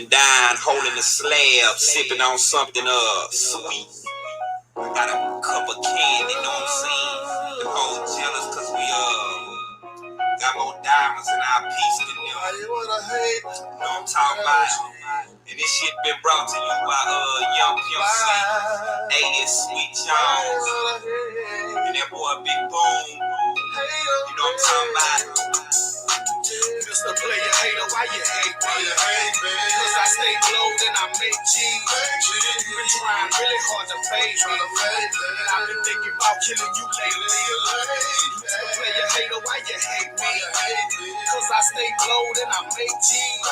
Down, holding the slab, sipping on something sweet. Got a cup of candy, know what I'm saying? The whole jealous cause we got more diamonds in our piece than them. You know what I'm talking about? And this shit been brought to you by Young Pimp C, 80s Sweet Jones, and that boy Big Boom. You know what I'm talking about? Mr. Player Hater, why you hate me? Cause I stay glowed and I make G's. Been trying really hard to fade me. And I've been thinking about killing you lately. Mr. Player Hater, why you hate me? Cause I stay glowed and I make G's.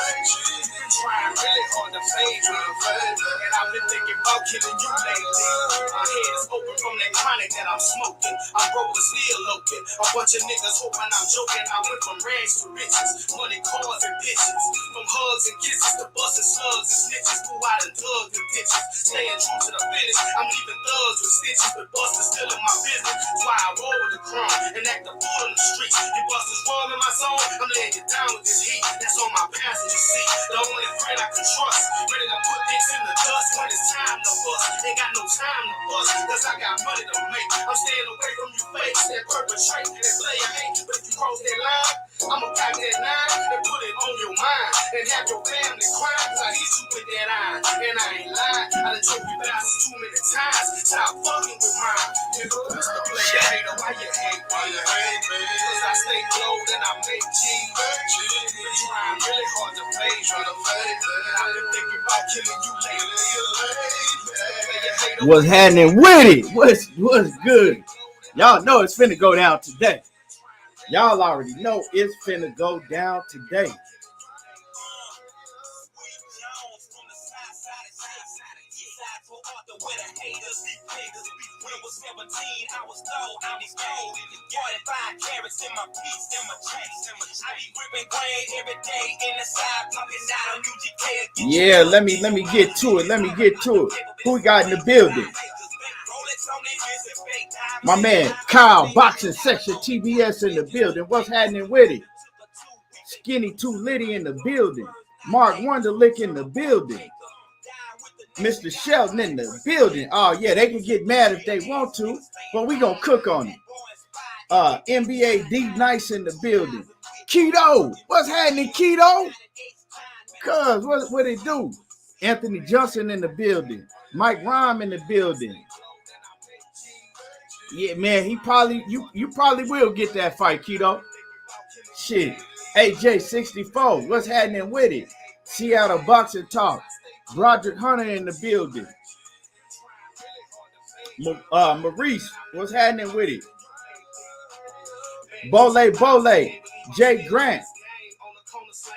Been trying really hard to fade me. And I've been thinking about killing you lately. My head is open from that chronic that I'm smoking. I'm broke and still open. A bunch of niggas hoping I'm joking. I went from rags to riches, money, cars, and bitches. From hugs and kisses to busting slugs and snitches. Pull out and thugs and bitches. Staying true to the finish. I'm leaving thugs with stitches, but busters still in my business. That's why I roll with the crumb and act the fool in the streets. You busters wrong in my zone, I'm laying you down with this heat. That's on my passenger seat. The only friend I can trust. Ready to put dicks in the dust when it's time to bust. Ain't got no time to bust, cause I got money to make. I'm staying away from you fakes that perpetrate and play a hate. But if you cross that line, I'ma pack that 9 and put it on your mind and have your family crying cause I hit you with that iron. And I ain't lying, I done told you bastards too many times. Stop fucking with mine. Nigga, Mr. Player Hater, why you hate me? Cause I stay glowed and I make G's. Been trying really hard to fade me. And I've been thinking about killing you lately. What's happening with it? What's good? Y'all know it's finna go down today. Y'all already know it's finna go down today. Yeah, let me get to it. Who we got in the building? My man Kyle, Boxing Section TBS in the building. What's happening with it? Skinny 2 Liddy in the building. Mark Wonderlick in the building. Mr. Shelton in the building. Oh yeah, they can get mad if they want to, but we gonna cook on it. NBA D Nice in the building. Keto, what's happening, Keto? Cuz, what it do? Anthony Johnson in the building. Mike Rhyme in the building. Yeah, man, you probably will get that fight, Keto. Shit. AJ64, what's happening with it? Seattle Boxing Talk. Broderick Hunter in the building. Maurice, what's happening with it? Bole, Jay Grant.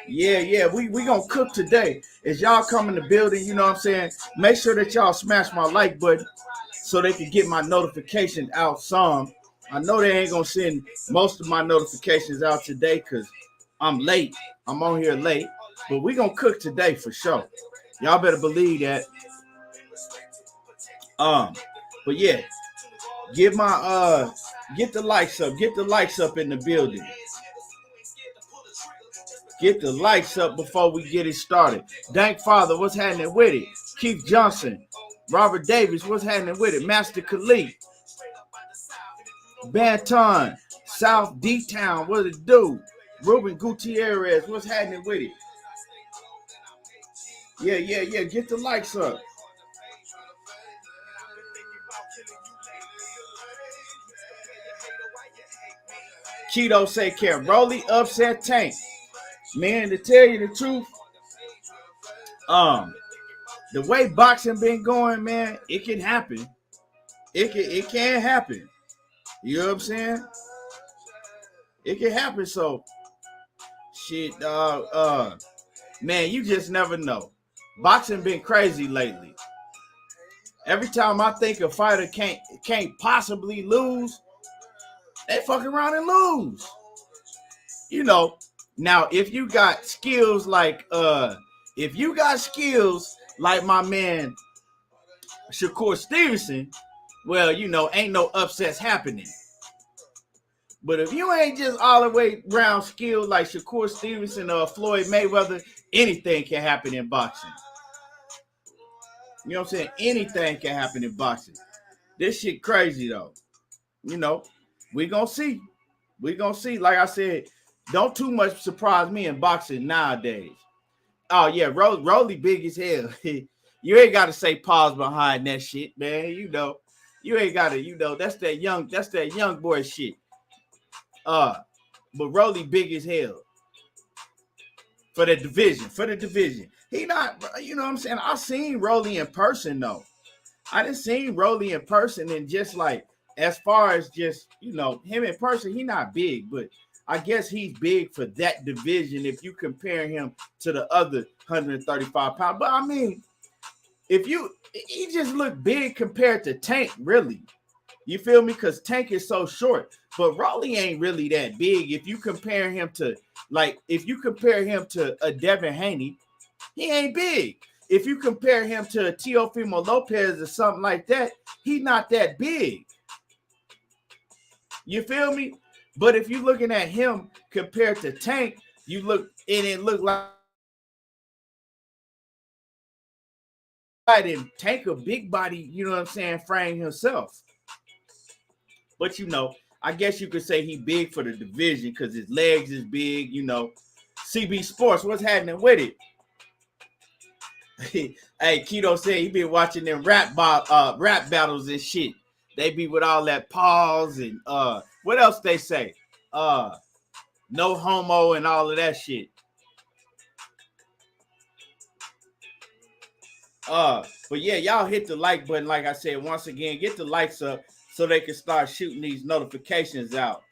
Yeah, we gonna cook today. As y'all come in the building, you know what I'm saying? Make sure that y'all smash my like button so they can get my notifications out some. I know they ain't gonna send most of my notifications out today because I'm late. I'm on here late. But we gonna cook today for sure. Y'all better believe that. But yeah, get the lights up. Get the lights up in the building. Get the lights up before we get it started. Dank Father, what's happening with it? Keith Johnson, Robert Davis, what's happening with it? Master Khalid, Banton, South D-Town, what it do? Ruben Gutierrez, what's happening with it? Yeah, get the lights up. Keto say Caroli upset Tank. Man, to tell you the truth, the way boxing been going, man, it can happen. It can happen. You know what I'm saying? It can happen. So shit, man, you just never know. Boxing been crazy lately. Every time I think a fighter can't possibly lose, they fuck around and lose. You know. Now, if you got skills like, like my man Shakur Stevenson, well, ain't no upsets happening. But if you ain't just all the way round skilled like Shakur Stevenson or Floyd Mayweather, anything can happen in boxing. You know what I'm saying? Anything can happen in boxing. This shit crazy though. We gonna see. We gonna see. Like I said, don't too much surprise me in boxing nowadays. Oh yeah, Rolly big as hell. You ain't gotta say pause behind that shit, man. You ain't gotta, that's that young boy shit. But Rolly big as hell for the division. He not, you know what I'm saying? I seen Rolly in person though. I done seen Rolly in person, and just like as far as just him in person, he not big, but I guess he's big for that division if you compare him to the other 135 pounds. But I mean, he just look big compared to Tank, really. You feel me? Because Tank is so short, but Rolly ain't really that big. If you compare him to a Devin Haney, he ain't big. If you compare him to Teofimo Lopez or something like that, he not that big. You feel me? But if you're looking at him compared to Tank, it look like Tank a big body, you know what I'm saying, frame himself. But I guess you could say he big for the division because his legs is big, CB Sports, what's happening with it? Hey, Keto said he been watching them rap battles and shit. They be with all that pause and what else they say? No homo and all of that shit. But yeah, y'all hit the like button. Like I said, once again, get the likes up so they can start shooting these notifications out.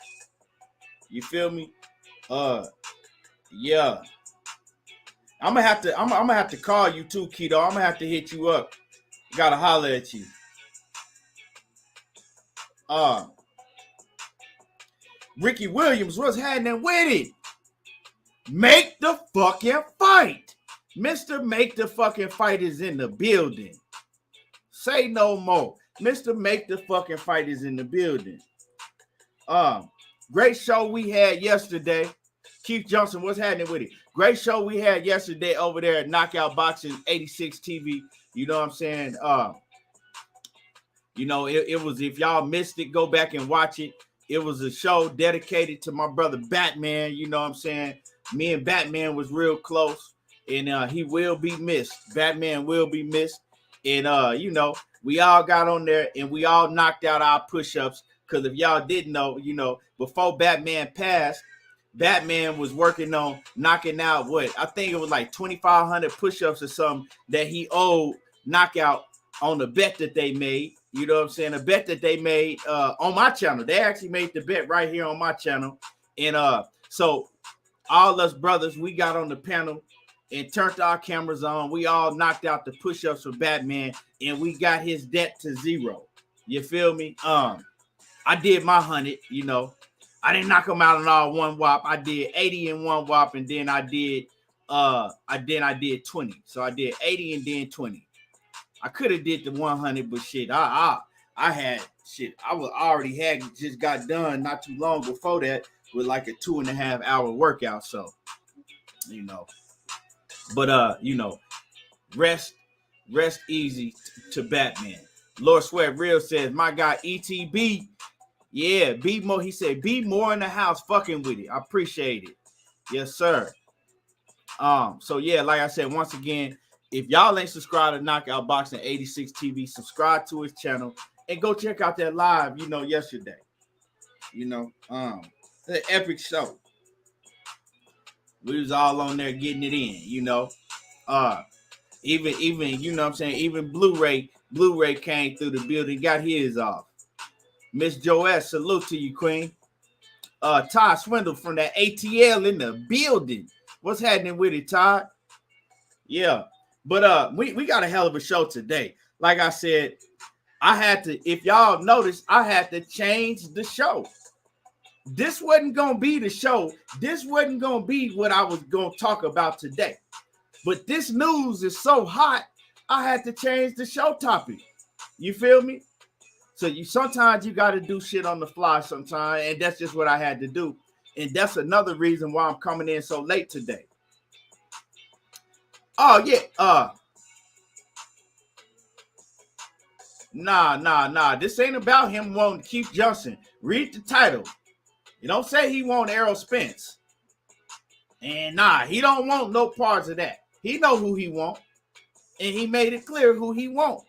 You feel me? Yeah. I'm gonna have to call you too, Keto. I'm gonna have to hit you up. Gotta holler at you. Ricky Williams, what's happening with it? Make the fucking fight. Mr. Make the fucking fight is in the building. Say no more. Mr. Make the fucking fight is in the building. Great show we had yesterday. Keith Johnson, what's happening with it? Great show we had yesterday over there at Knockout Boxing 86 TV. You know what I'm saying? It was, if y'all missed it, go back and watch it. It was a show dedicated to my brother Batman. You know what I'm saying? Me and Batman was real close, and he will be missed. Batman will be missed. And, we all got on there, and we all knocked out our push-ups. Because if y'all didn't know, before Batman passed, Batman was working on knocking out I think it was like 2,500 push-ups or something that he owed Knockout on the bet that they made. You know what I'm saying? A bet that they made on my channel. They actually made the bet right here on my channel. And so all us brothers, we got on the panel and turned our cameras on. We all knocked out the push-ups for Batman, and we got his debt to zero. You feel me? I did my 100, I didn't knock him out in all one whop. I did 80 in one whop, and then I did 20. So I did 80 and then 20. I could have did the 100, but shit, I had shit. I already had just got done not too long before that with like a 2.5 hour workout. So, but rest easy to Batman. Lord Sweat Real says, my guy ETB. Yeah, be more. He said, be more in the house fucking with it. I appreciate it. Yes, sir. So yeah, like I said, once again, if y'all ain't subscribed to Knockout Boxing 86 TV, subscribe to his channel and go check out that live, yesterday. The epic show. We was all on there getting it in, even, you know what I'm saying? Even Blu-ray came through the building, got his off. Miss Joette, salute to you, Queen. Todd Swindle from that ATL in the building. What's happening with it, Todd? Yeah. But we got a hell of a show today. Like I said, if y'all noticed, I had to change the show. This wasn't gonna be the show. This wasn't gonna be what I was gonna talk about today. But this news is so hot, I had to change the show topic. You feel me? So sometimes you got to do shit on the fly sometimes, and that's just what I had to do. And that's another reason why I'm coming in so late today. Oh yeah, nah. This ain't about him wanting Keith Johnson. Read the title. You don't say he want Errol Spence. And nah, he don't want no parts of that. He know who he want, and he made it clear who he want.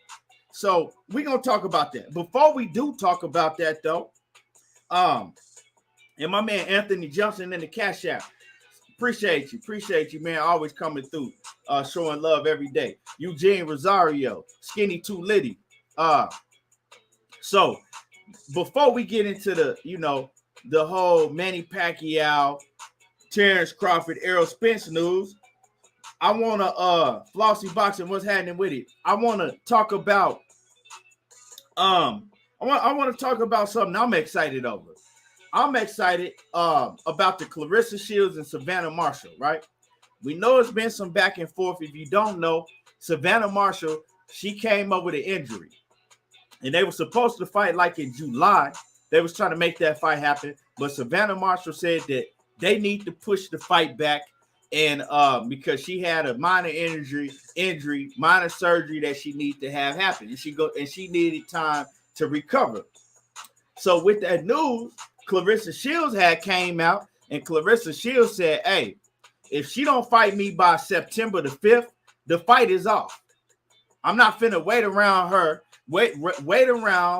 So we're gonna talk about that. Before we do talk about that though, and my man Anthony Johnson in the Cash App. Appreciate you, man. Always coming through, showing love every day. Eugene Rosario, Skinny Too Litty. So before we get into the whole Manny Pacquiao, Terence Crawford, Errol Spence news, I want to Flossy Boxing, what's happening with it? I want to talk about I want to talk about something I'm excited over. I'm excited about the Claressa Shields and Savannah Marshall, right? We know it's been some back and forth. If you don't know, Savannah Marshall, she came up with an injury. And they were supposed to fight like in July. They was trying to make that fight happen. But Savannah Marshall said that they need to push the fight back. And because she had a minor injury, minor surgery that she needs to have happen. And she needed time to recover. So with that news, Claressa Shields had came out, and Claressa Shields said, hey, if she don't fight me by September the 5th, the fight is off. I'm not finna wait around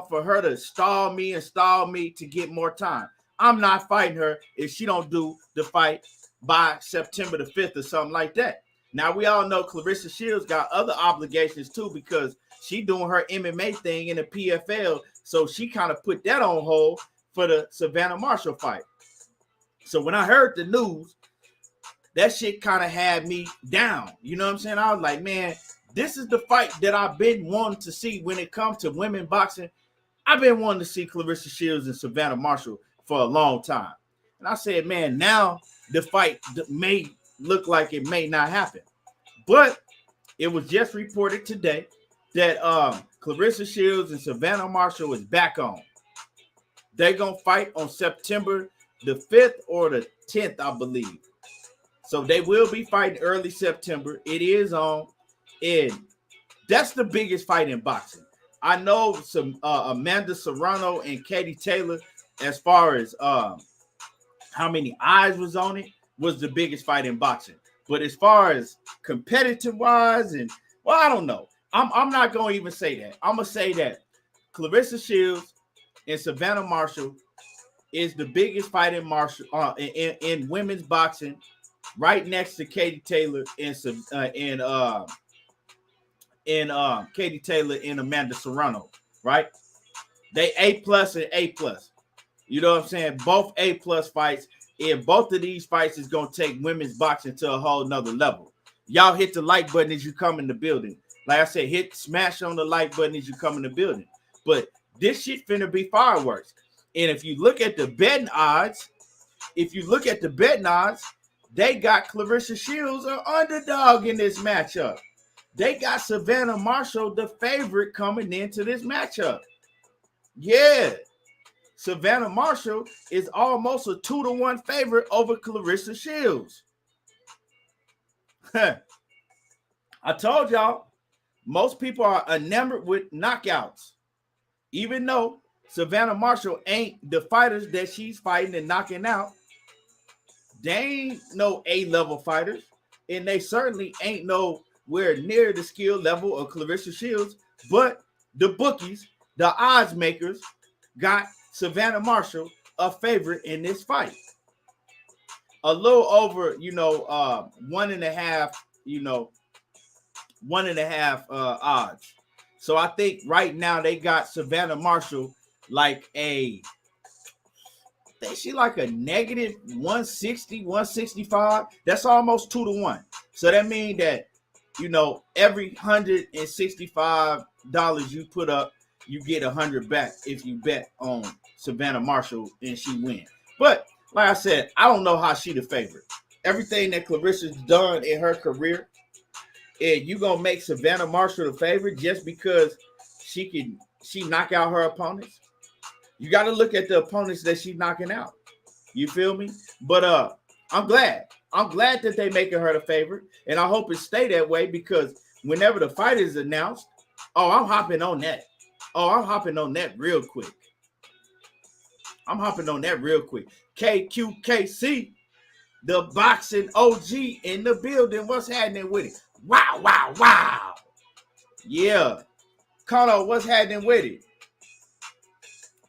for her to stall me to get more time. I'm not fighting her if she don't do the fight by September the 5th or something like that. Now, we all know Claressa Shields got other obligations too because she doing her MMA thing in the PFL, so she kind of put that on hold for the Savannah Marshall fight. So when I heard the news, that shit kind of had me down. You know what I'm saying? I was like, man, this is the fight that I've been wanting to see when it comes to women boxing. I've been wanting to see Claressa Shields and Savannah Marshall for a long time. And I said, man, now the fight may look like it may not happen. But it was just reported today that Claressa Shields and Savannah Marshall is back on. They're going to fight on September the 5th or the 10th, I believe. So they will be fighting early September. It is on. And that's the biggest fight in boxing. I know some Amanda Serrano and Katie Taylor, as far as how many eyes was on it, was the biggest fight in boxing. But as far as competitive-wise, I don't know. I'm not going to even say that. I'm going to say that Claressa Shields and Savannah Marshall is the biggest fight in women's boxing, right next to Katie Taylor and Katie Taylor and Amanda Serrano, right? They A+ and A+. You know what I'm saying? Both A+ fights. And both of these fights is going to take women's boxing to a whole nother level. Y'all hit the like button as you come in the building. Like I said, smash on the like button as you come in the building. But this shit finna be fireworks. And if you look at the betting odds, they got Claressa Shields an underdog in this matchup. They got Savannah Marshall, the favorite, coming into this matchup. Yeah. Savannah Marshall is almost a 2-1 favorite over Claressa Shields. I told y'all, most people are enamored with knockouts. Even though Savannah Marshall ain't the fighters that she's fighting and knocking out, they ain't no A-level fighters, and they certainly ain't nowhere near the skill level of Claressa Shields, but the bookies, the odds makers, got Savannah Marshall a favorite in this fight. A little over, 1.5 odds. So I think right now they got Savannah Marshall like she like a negative 160, 165. That's almost 2-1. So that means that, every $165 you put up, you get 100 back if you bet on Savannah Marshall and she win. But like I said, I don't know how she the favorite. Everything that Claressa's done in her career, And you gonna make Savannah Marshall the favorite just because she knock out her opponents? You got to look at the opponents that she's knocking out. You feel me? But I'm glad. I'm glad that they making her the favorite, and I hope it stay that way because whenever the fight is announced, oh, I'm hopping on that. Oh, I'm hopping on that real quick. I'm hopping on that real quick. KQKC, the boxing OG in the building. What's happening with it? Wow, wow, wow. Yeah. Connor, what's happening with it?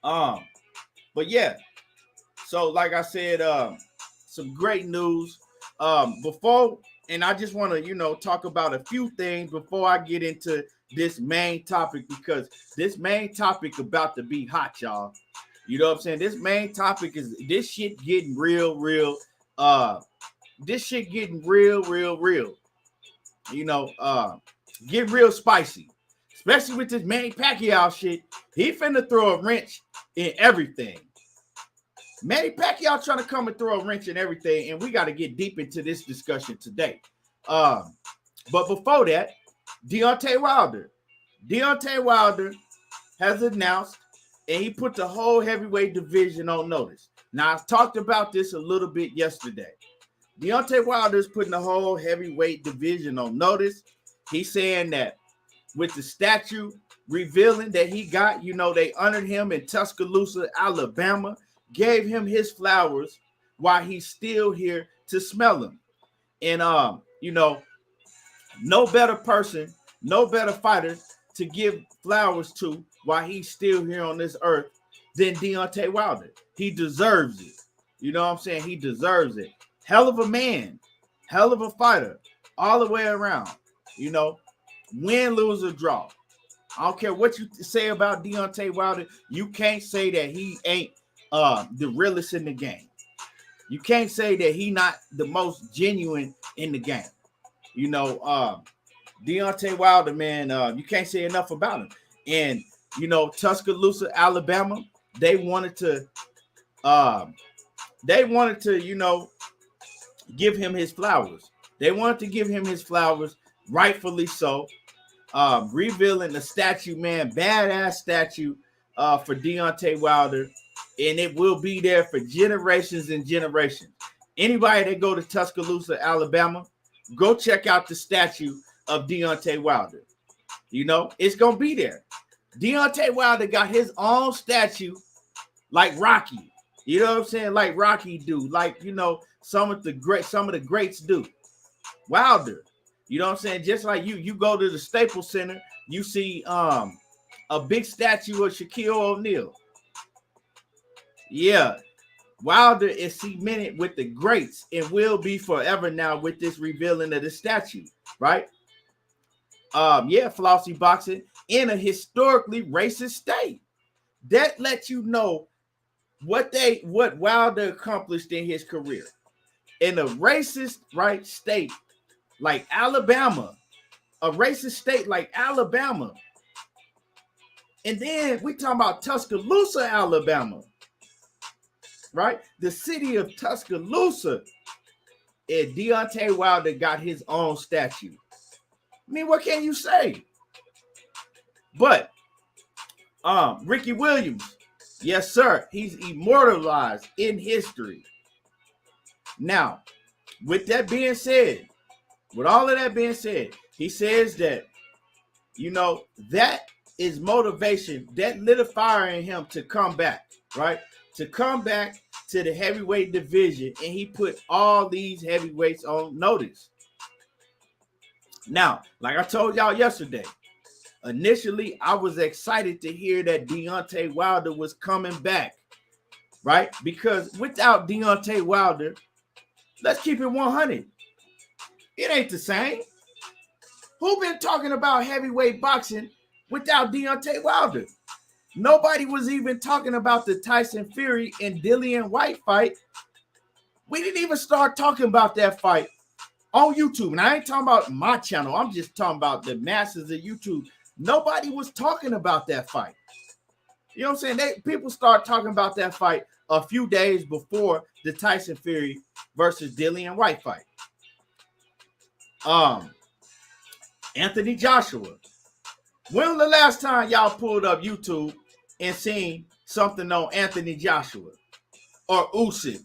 But yeah. So like I said, some great news. Before, and I just want to, talk about a few things before I get into this main topic because this main topic about to be hot, y'all. You know what I'm saying? This main topic is this shit getting real. This shit getting real. Get real spicy. Especially with this Manny Pacquiao shit. He finna throw a wrench in everything. Manny Pacquiao trying to come and throw a wrench in everything, and we got to get deep into this discussion today. But before that, Deontay Wilder has announced, and he put the whole heavyweight division on notice. Now, I talked about this a little bit yesterday. Deontay Wilder is putting the whole heavyweight division on notice. He's saying that with the statue revealing that he got, they honored him in Tuscaloosa, Alabama, gave him his flowers while he's still here to smell them. And, no better person, no better fighter to give flowers to while he's still here on this earth than Deontay Wilder. He deserves it. You know what I'm saying? He deserves it. Hell of a man, hell of a fighter, all the way around. Win, lose, or draw. I don't care what you say about Deontay Wilder. You can't say that he ain't the realest in the game. You can't say that he not the most genuine in the game. Deontay Wilder, man, you can't say enough about him. And Tuscaloosa, Alabama, they wanted to give him his flowers. They wanted to give him his flowers, rightfully so. Revealing the statue, man, badass statue for Deontay Wilder, and it will be there for generations and generations. Anybody that go to Tuscaloosa, Alabama, go check out the statue of Deontay Wilder. It's gonna be there. Deontay Wilder got his own statue, like Rocky. You know what I'm saying? Like Rocky do, like some of the greats do. Wilder. You know what I'm saying? Just like you go to the Staples Center, you see a big statue of Shaquille O'Neal. Yeah, Wilder is cemented with the greats and will be forever now with this revealing of the statue, right? Flossy boxing in a historically racist state. That lets you know what Wilder accomplished in his career. In a racist state like Alabama, a racist state like Alabama. And then we talking about Tuscaloosa, Alabama, right? The city of Tuscaloosa, and Deontay Wilder got his own statue. I mean, what can you say? But Ricky Williams, yes, sir, he's immortalized in history. Now, with that being said, with all of that being said, he says that, that is motivation, that lit a fire in him to come back, right? To come back to the heavyweight division, and he put all these heavyweights on notice. Now, like I told y'all yesterday, initially I was excited to hear that Deontay Wilder was coming back, right? Because without Deontay Wilder, let's keep it 100. It ain't the same. Who been talking about heavyweight boxing without Deontay Wilder? Nobody was even talking about the Tyson Fury and Dillian White fight. We didn't even start talking about that fight on YouTube. And I ain't talking about my channel. I'm just talking about the masses of YouTube. Nobody was talking about that fight. You know what I'm saying? People start talking about that fight a few days before the Tyson Fury versus Dillian White fight. Anthony Joshua. When was the last time y'all pulled up YouTube and seen something on Anthony Joshua or Usyk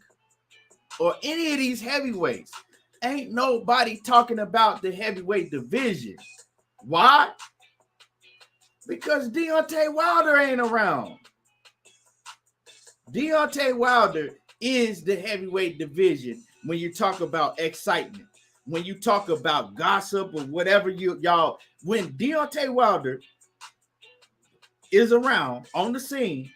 or any of these heavyweights? Ain't nobody talking about the heavyweight division. Why? Because Deontay Wilder ain't around. Deontay Wilder is the heavyweight division when you talk about excitement, when you talk about gossip or whatever y'all, when Deontay Wilder is around on the scene,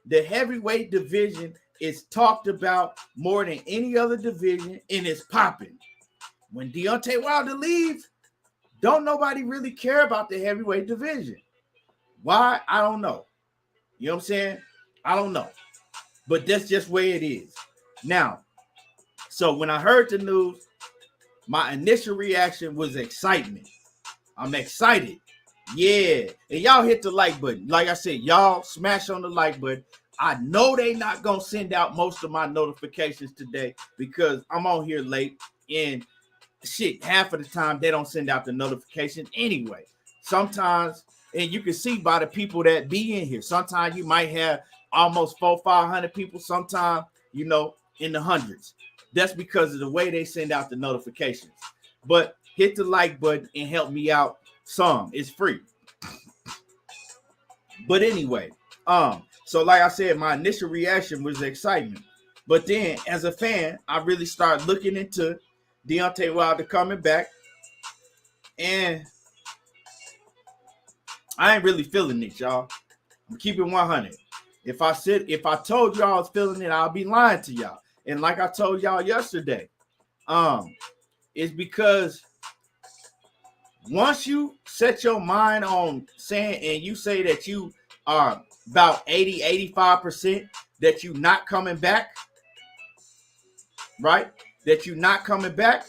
the heavyweight division is talked about more than any other division and it's popping. When Deontay Wilder leaves, don't nobody really care about the heavyweight division. Why? I don't know. You know what I'm saying? I don't know. But that's just where it is. Now, so when I heard the news, my initial reaction was excitement. I'm excited. Yeah. And y'all hit the like button. Like I said, y'all smash on the like button. I know they not going to send out most of my notifications today because I'm on here late. And shit, half of the time they don't send out the notifications anyway. Sometimes, and you can see by the people that be in here, sometimes you might have almost 400-500 people, sometimes, you know, in the hundreds. That's because of the way they send out the notifications. But hit the like button and help me out some. It's free. But anyway, so like I said, my initial reaction was excitement. But then as a fan, I really started looking into Deontay Wilder coming back. And I ain't really feeling it, y'all. I'm keeping 100. If I told y'all I was feeling it, I'll be lying to y'all. And like I told y'all yesterday, it's because once you set your mind on saying, and you say that you are about 80-85% that you not coming back, right? That you not coming back,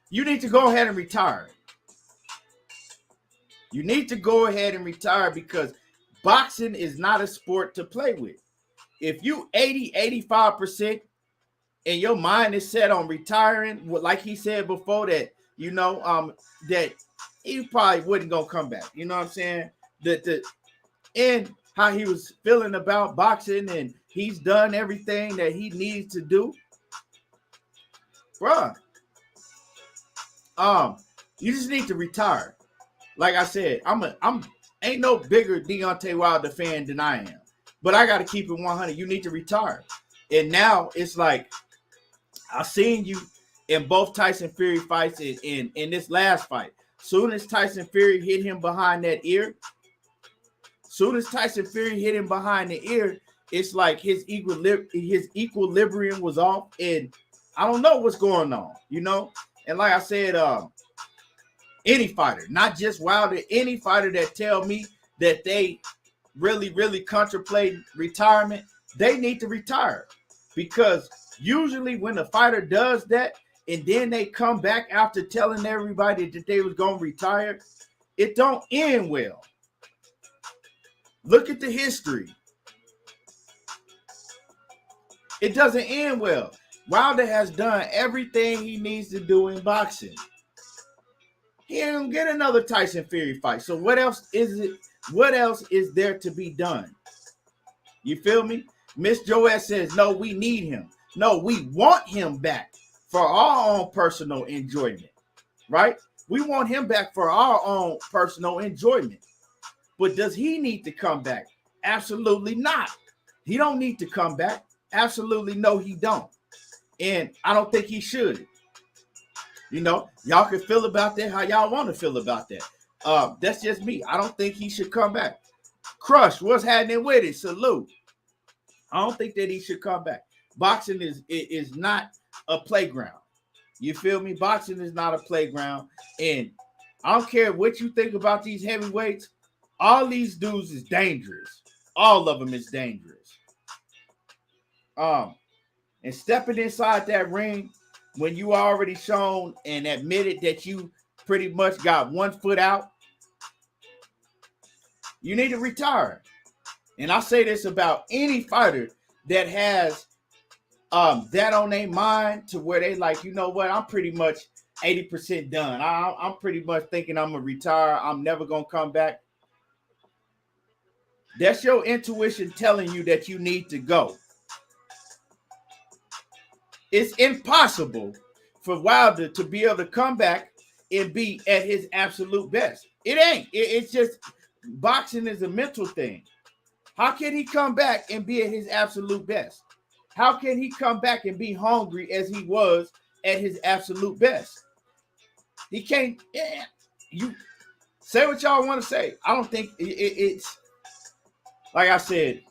you need to go ahead and retire. You need to go ahead and retire because boxing is not a sport to play with. If you 80-85% and your mind is set on retiring, like he said before, that you know, that he probably wasn't gonna come back. You know what I'm saying? And how he was feeling about boxing, and he's done everything that he needs to do, bruh. You just need to retire. Like I said, I'm ain't no bigger Deontay Wilder fan than I am, but I got to keep it 100. You need to retire. And now it's like I've seen you in both Tyson Fury fights in this last fight. Soon as Tyson Fury hit him behind that ear, it's like his equilibrium was off, and I don't know what's going on, you know. And like I said, any fighter, not just Wilder, any fighter that tell me that they really contemplate retirement, they need to retire. Because usually when a fighter does that and then they come back after telling everybody that they was going to retire, it don't end well. Look at the history. It doesn't end well. Wilder has done everything he needs to do in boxing. He ain't gonna get another Tyson Fury fight. So what else is it? What else is there to be done? You feel me? Miss Joette says, no, we need him. No, we want him back for our own personal enjoyment, right? We want him back for our own personal enjoyment. But does he need to come back? Absolutely not. He don't need to come back. Absolutely no, he don't. And I don't think he should. You know, y'all can feel about that how y'all want to feel about that. That's just me. I don't think he should come back. Crush, what's happening with it? Salute. I don't think that he should come back. Boxing is not a playground. You feel me? Boxing is not a playground. And I don't care what you think about these heavyweights. All these dudes is dangerous. All of them is dangerous. And stepping inside that ring, when you already shown and admitted that you pretty much got 1 foot out, you need to retire. And I say this about any fighter that has that on their mind to where they like, you know what, I'm pretty much 80% done. I'm pretty much thinking I'm gonna retire. I'm never gonna come back. That's your intuition telling you that you need to go. It's impossible for Wilder to be able to come back and be at his absolute best. It ain't. It's just boxing is a mental thing. How can he come back and be at his absolute best? How can he come back and be hungry as he was at his absolute best? He can't. Yeah, you say what y'all want to say. I don't think it's like I said.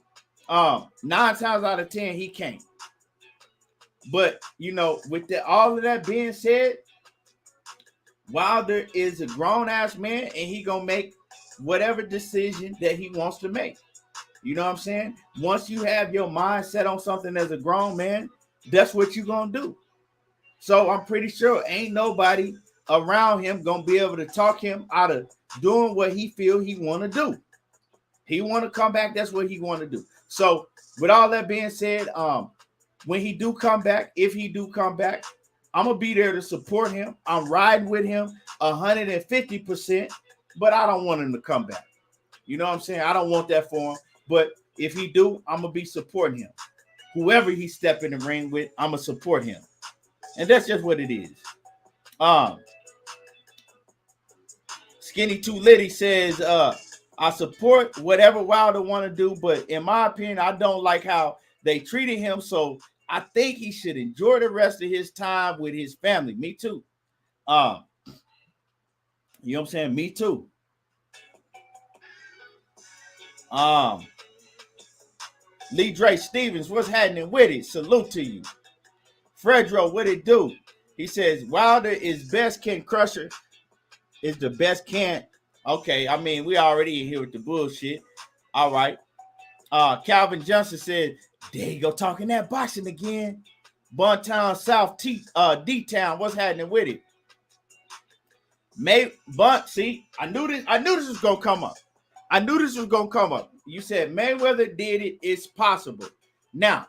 9 times out of 10, he can't. But you know, with all of that being said, Wilder is a grown ass man, and he gonna make whatever decision that he wants to make. You know what I'm saying? Once you have your mind set on something as a grown man, that's what you're gonna do. So I'm pretty sure ain't nobody around him gonna be able to talk him out of doing what he feel he want to do. He want to come back. That's what he want to do. So with all that being said, when he do come back, if he do come back, I'm gonna be there to support him. I'm riding with him 150%, but I don't want him to come back. You know what I'm saying? I don't want that for him. But if he do, I'm gonna be supporting him. Whoever he step in the ring with, I'm gonna support him. And that's just what it is. Skinny Too Litty says, I support whatever Wilder want to do, but in my opinion, I don't like how they treated him. So I think he should enjoy the rest of his time with his family. Me too. You know what I'm saying? Me too. Lee Dre Stevens, what's happening with it? Salute to you. Fredro, what it do? He says Wilder is best, Ken Crusher is the best can't. Okay, I mean, we already in here with the bullshit. All right. Calvin Johnson said, there you go talking that boxing again. Buntown South D-Town, what's happening with it? See, I knew this was gonna come up. You said Mayweather did it, it's possible. Now,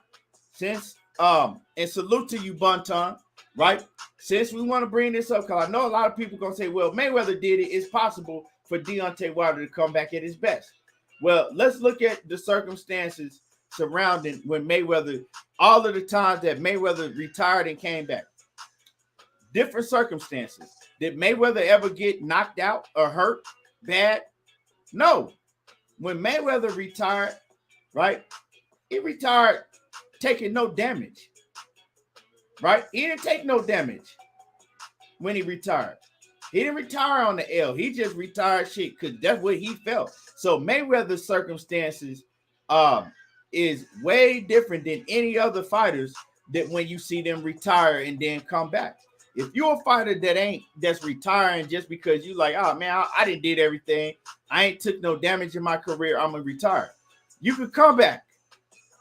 since and salute to you, Bunton, right? Since we want to bring this up, because I know a lot of people gonna say, well, Mayweather did it, it's possible for Deontay Wilder to come back at his best. Well, let's look at the circumstances surrounding when Mayweather, all of the times that Mayweather retired and came back. Different circumstances. Did Mayweather ever get knocked out or hurt bad? No. When Mayweather retired, right, he retired taking no damage, right? He didn't take no damage when he retired. He didn't retire on the L. He just retired shit because that's what he felt. So Mayweather's circumstances is way different than any other fighters that when you see them retire and then come back. If you're a fighter that's retiring just because you like, oh man, I didn't did everything. I ain't took no damage in my career. I'm gonna retire. You could come back.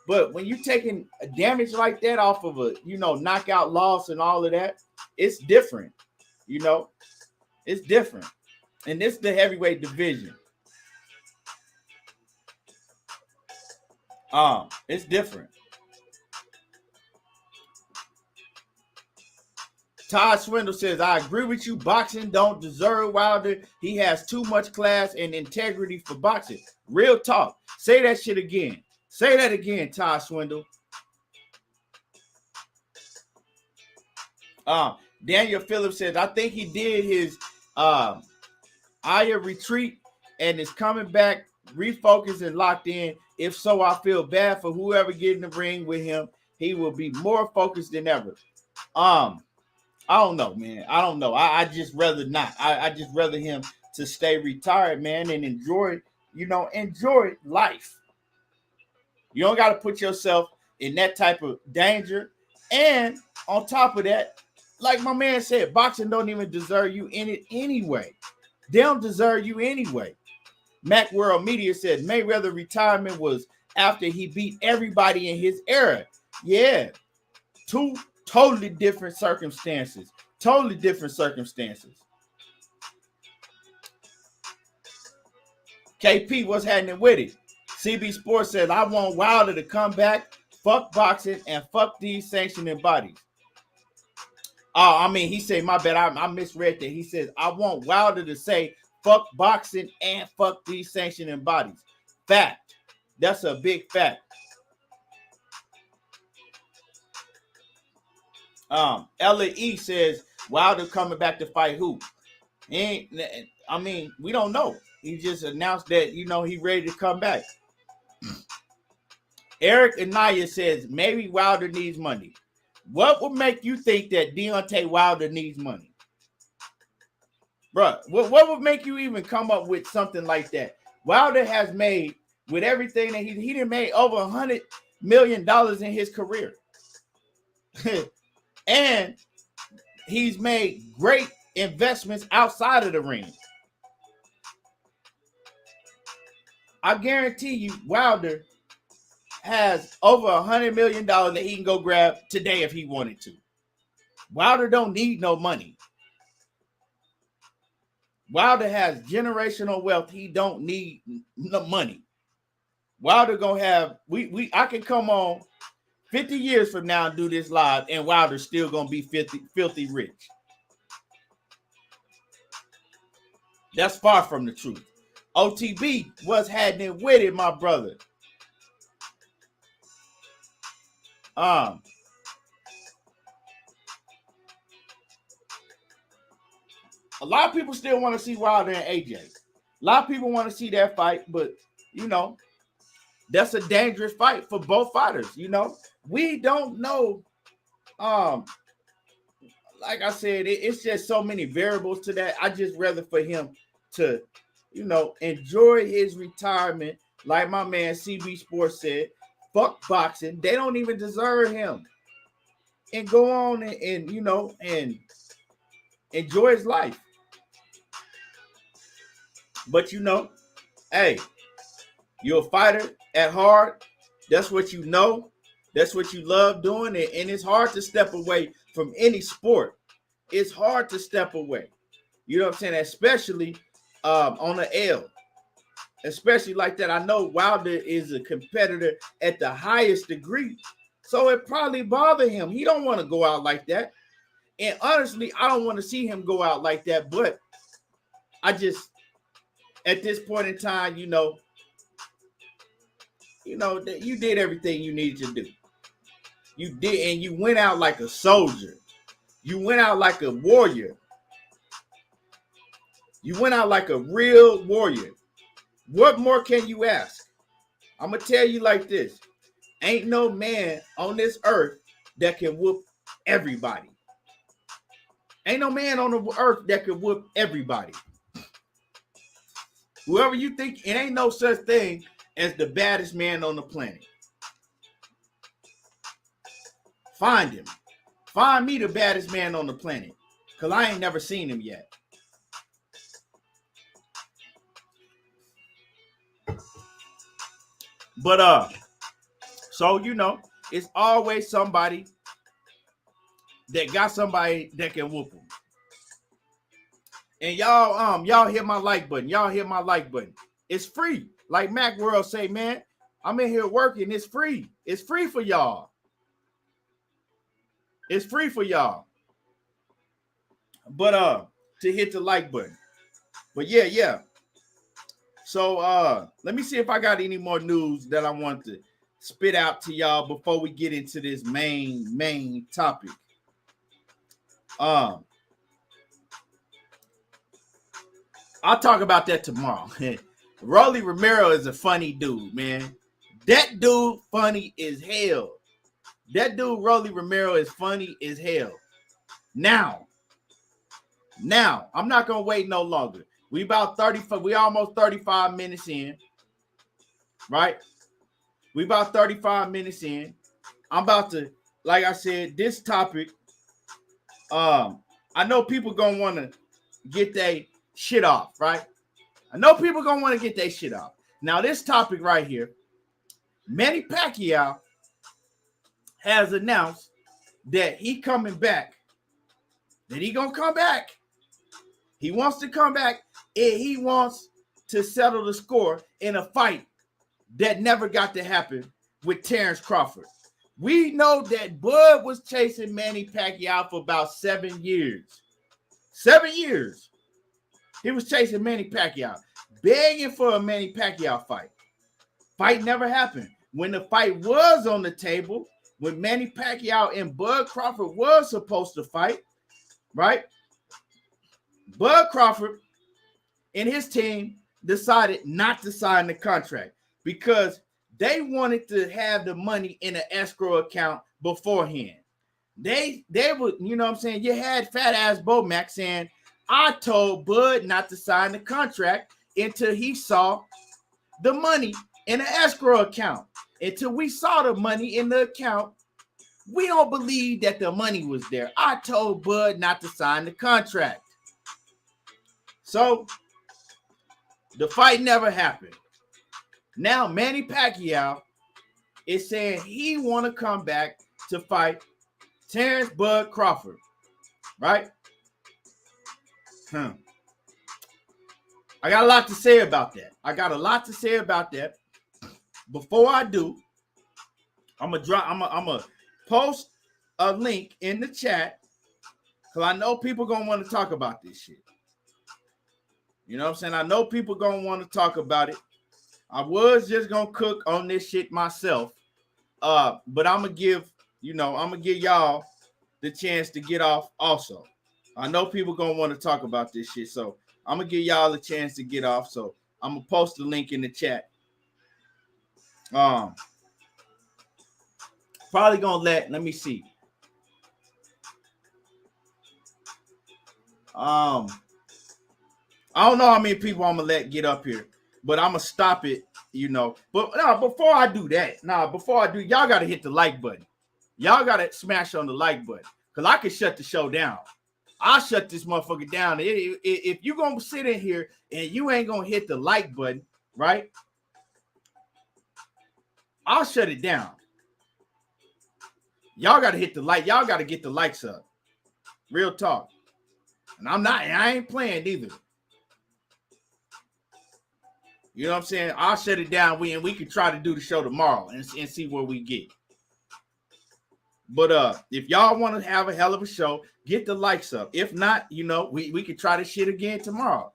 But when you're taking a damage like that off of a, knockout loss and all of that, it's different. It's different. And this is the heavyweight division. It's different. Todd Swindle says, I agree with you. Boxing don't deserve Wilder. He has too much class and integrity for boxing. Real talk. Say that shit again. Say that again, Todd Swindle. Daniel Phillips says, I think he did his Aya retreat and is coming back, refocused and locked in. If so, I feel bad for whoever get in the ring with him. He will be more focused than ever. I don't know, man. I don't know. I just rather not. I just rather him to stay retired, man, and enjoy life. You don't got to put yourself in that type of danger. And on top of that, like my man said, boxing don't even deserve you in it anyway. They don't deserve you anyway. Mac World Media said Mayweather retirement was after he beat everybody in his era. Yeah. Two totally different circumstances. Totally different circumstances. KP, what's happening with it? CB Sports says, I want Wilder to come back Fuck boxing and fuck these sanctioning bodies. Oh, I mean, he said, my bad, I misread that. He says, I want Wilder to say fuck boxing and fuck these sanctioning bodies. Fact. That's a big fact. Ella E says Wilder coming back to fight who? I mean, we don't know. He just announced that, he ready to come back. Eric Anaya says maybe Wilder needs money. What would make you think that Deontay Wilder needs money? Bruh, what would make you even come up with something like that? Wilder has made, with everything that he done made over $100 million in his career. And he's made great investments outside of the ring. I guarantee you, Wilder has over $100 million that he can go grab today if he wanted to. Wilder don't need no money. Wilder has generational wealth. He don't need no money. Wilder gonna have, I can come on 50 years from now and do this live, and Wilder's still gonna be filthy rich. That's far from the truth. OTB, what's happening with it, my brother? A lot of people still want to see Wilder and AJ. A lot of people want to see that fight, but that's a dangerous fight for both fighters. We don't know. Like I said, it's just so many variables to that. I just rather for him to, enjoy his retirement. Like my man CB Sports said, fuck boxing. They don't even deserve him. And go on and and enjoy his life. But hey, you're a fighter at heart. That's what you know. That's what you love doing. And it's hard to step away from any sport. It's hard to step away. You know what I'm saying? Especially on the L. Especially like that. I know Wilder is a competitor at the highest degree. So it probably bothered him. He don't want to go out like that. And honestly, I don't want to see him go out like that. But I just, at this point in time, that you did everything you needed to do. You did, and you went out like a soldier. You went out like a warrior. You went out like a real warrior. What more can you ask? I'm going to tell you like this. Ain't no man on this earth that can whoop everybody. Ain't no man on the earth that can whoop everybody. Whoever you think, it ain't no such thing as the baddest man on the planet. Find him. Find me the baddest man on the planet. Because I ain't never seen him yet. But so it's always somebody that got somebody that can whoop them. And y'all hit my like button. Y'all hit my like button. It's free. Like Mac World say, man, I'm in here working. It's free. It's free for y'all. It's free for y'all. But to hit the like button. But yeah. So let me see if I got any more news that I want to spit out to y'all before we get into this main topic. I'll talk about that tomorrow. Rolly Romero is a funny dude, man. That dude funny as hell. That dude Rolly Romero is funny as hell. Now, I'm not gonna wait no longer. We almost 35 minutes in, right? We about 35 minutes in. I'm about to, like I said, this topic. I know people gonna want to get their shit off, right? I know people gonna want to get their shit off. Now, this topic right here, Manny Pacquiao has announced that he coming back. That he gonna come back. He wants to come back, and he wants to settle the score in a fight that never got to happen with Terence Crawford. We know that Bud was chasing Manny Pacquiao for about 7 years. 7 years. He was chasing Manny Pacquiao, begging for a Manny Pacquiao fight. Fight never happened. When the fight was on the table, when Manny Pacquiao and Bud Crawford was supposed to fight, right? Bud Crawford and his team decided not to sign the contract because they wanted to have the money in an escrow account beforehand. They would, you know what I'm saying? You had fat ass Bomac saying, I told Bud not to sign the contract until he saw the money in an escrow account. Until we saw the money in the account, we don't believe that the money was there. I told Bud not to sign the contract. So the fight never happened. Now Manny Pacquiao is saying he want to come back to fight Terence Bud Crawford, right? I got a lot to say about that. Before I do, I'm gonna post a link in the chat because I know people gonna want to talk about this shit. You know what I'm saying? I know people gonna want to talk about it. I was just gonna cook on this shit myself, but I'm gonna give y'all the chance to get off also. I know people gonna want to talk about this shit, so I'm gonna give y'all a chance to get off. So I'm gonna post the link in the chat. Probably gonna let me see. I don't know how many people I'm gonna let get up here, but I'm gonna stop it, But before I do that, y'all gotta hit the like button. Y'all gotta smash on the like button because I can shut the show down. I'll shut this motherfucker down. If you gonna sit in here and you ain't gonna hit the like button, right? I'll shut it down. Y'all gotta hit the like. Y'all gotta get the likes up. Real talk. And I ain't playing either. You know what I'm saying? I'll shut it down. We can try to do the show tomorrow and see where we get. But if y'all want to have a hell of a show, get the likes up. If not, we can try this shit again tomorrow.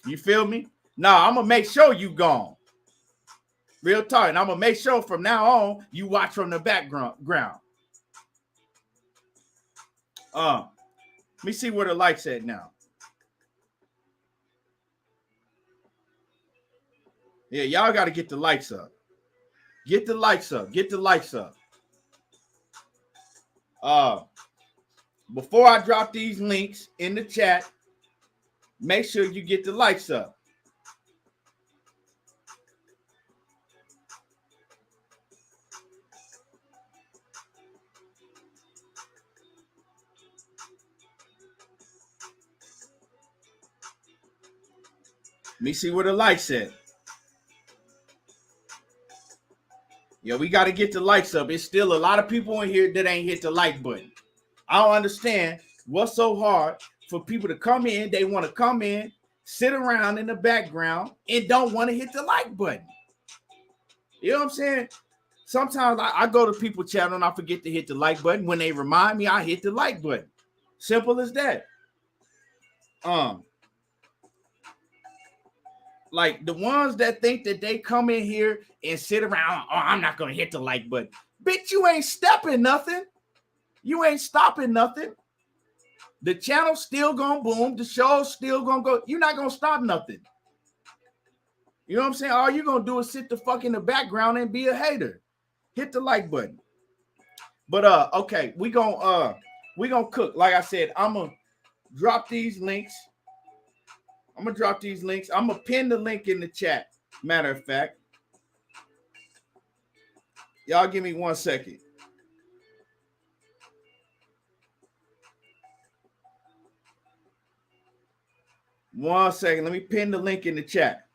You feel me? Nah, I'm gonna make sure you gone. Real talk. And I'm gonna make sure from now on you watch from the background. Let me see where the likes at now. Yeah, y'all got to get the likes up. Get the likes up. Before I drop these links in the chat, make sure you get the likes up. Let me see where the likes at. Yeah, we got to get the likes up. It's still a lot of people in here that ain't hit the like button. I don't understand what's so hard for people to come in. They want to come in, sit around in the background, and don't want to hit the like button. You know what I'm saying? Sometimes I go to people's channel and I forget to hit the like button. When they remind me, I hit the like button. Simple as that. Like the ones that think that they come in here and sit around, I'm not going to hit the like button. Bitch, you ain't stepping nothing. You ain't stopping nothing. The channel's still going to boom. The show's still going to go. You're not going to stop nothing. You know what I'm saying? All you're going to do is sit the fuck in the background and be a hater. Hit the like button. But, okay, we gonna cook. Like I said, I'm going to drop these links. I'm going to pin the link in the chat. Matter of fact. Y'all give me 1 second. Let me pin the link in the chat.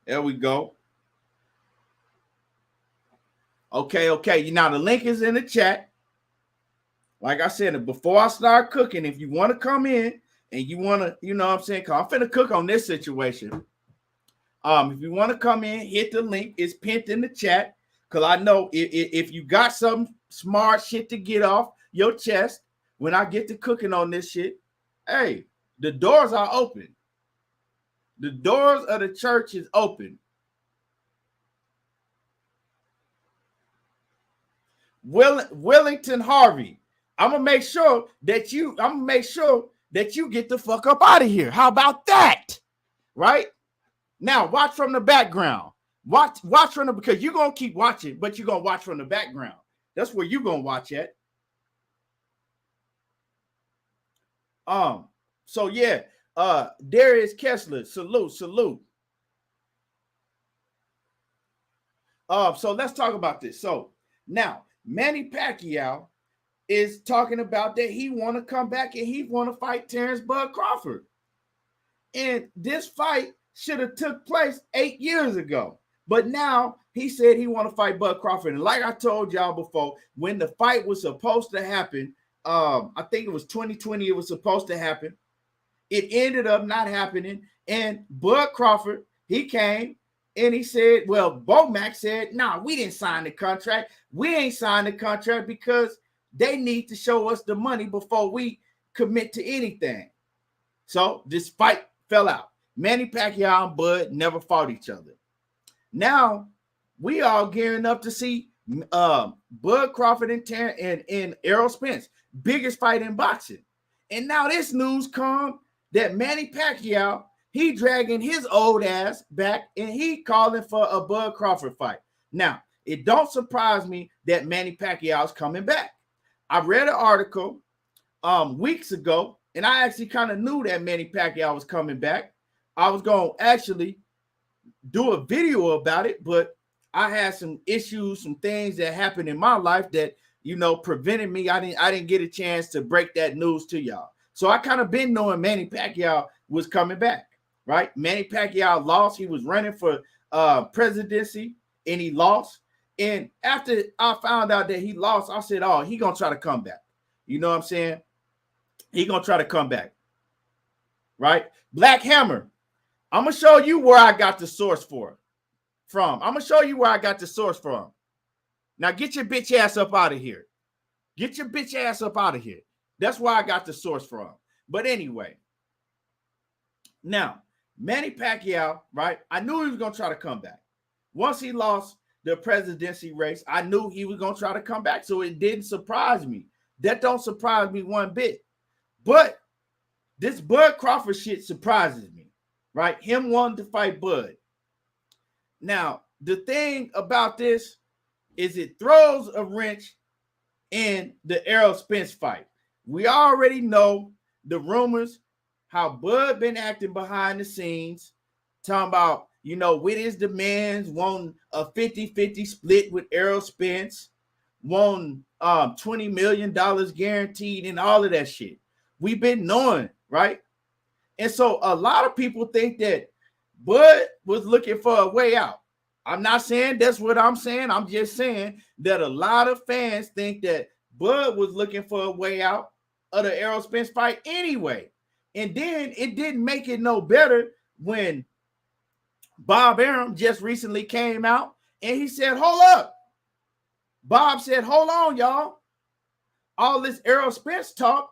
There we go. Okay. Now the link is in the chat. Like I said, before I start cooking, if you want to come in, and you want to, you know what I'm saying? Cause I'm finna cook on this situation. If you want to come in, hit the link. It's pinned in the chat. Cause I know if you got some smart shit to get off your chest when I get to cooking on this shit, hey, the doors are open. The doors of the church is open. Wellington Harvey, I'm gonna make sure that you get the fuck up out of here. How about that? Right? Now watch from the background. Watch from the, because you're gonna keep watching, but you're gonna watch from the background. That's where you're gonna watch at. So yeah, Darius Kessler, salute. So let's talk about this. So now Manny Pacquiao is talking about that he want to come back and he want to fight Terence Bud Crawford. And this fight should have took place 8 years ago. But now he said he want to fight Bud Crawford. And like I told y'all before, when the fight was supposed to happen, I think it was 2020, it was supposed to happen. It ended up not happening. And Bud Crawford, he came and he said, well, Bomac said, nah, we didn't sign the contract. We ain't signed the contract because they need to show us the money before we commit to anything. So this fight fell out. Manny Pacquiao and Bud never fought each other. Now we are gearing up to see Bud Crawford and Errol Spence, biggest fight in boxing. And now this news come that Manny Pacquiao, he dragging his old ass back and he calling for a Bud Crawford fight. Now, it don't surprise me that Manny Pacquiao is coming back. I read an article weeks ago, and I actually kind of knew that Manny Pacquiao was coming back. I was going to actually do a video about it, but I had some issues, some things that happened in my life that, you know, prevented me. I didn't get a chance to break that news to y'all. So I kind of been knowing Manny Pacquiao was coming back, right? Manny Pacquiao lost. He was running for presidency, and he lost. And after I found out that he lost, I said, oh, he going to try to come back. You know what I'm saying? He going to try to come back, right? Black Hammer, I'm going to show you where I got the source from. I'm going to show you where I got the source from. Now get your bitch ass up out of here. Get your bitch ass up out of here. That's where I got the source from. But anyway, now, Manny Pacquiao, right? I knew he was going to try to come back. Once he lost the presidency race, I knew he was going to try to come back. So it didn't surprise me. That don't surprise me one bit. But this Bud Crawford shit surprises me, right? Him wanting to fight Bud. Now, the thing about this is it throws a wrench in the Errol Spence fight. We already know the rumors, how Bud been acting behind the scenes, talking about, you know, with his demands, wanting a 50-50 split with Errol Spence, wanting $20 million guaranteed and all of that shit. We've been knowing, right? And so a lot of people think that Bud was looking for a way out. I'm not saying that's what I'm saying. I'm just saying that a lot of fans think that Bud was looking for a way out of the Errol Spence fight anyway. And then it didn't make it no better when Bob Arum just recently came out and he said, hold up. Bob said, hold on, y'all. All this Errol Spence talk.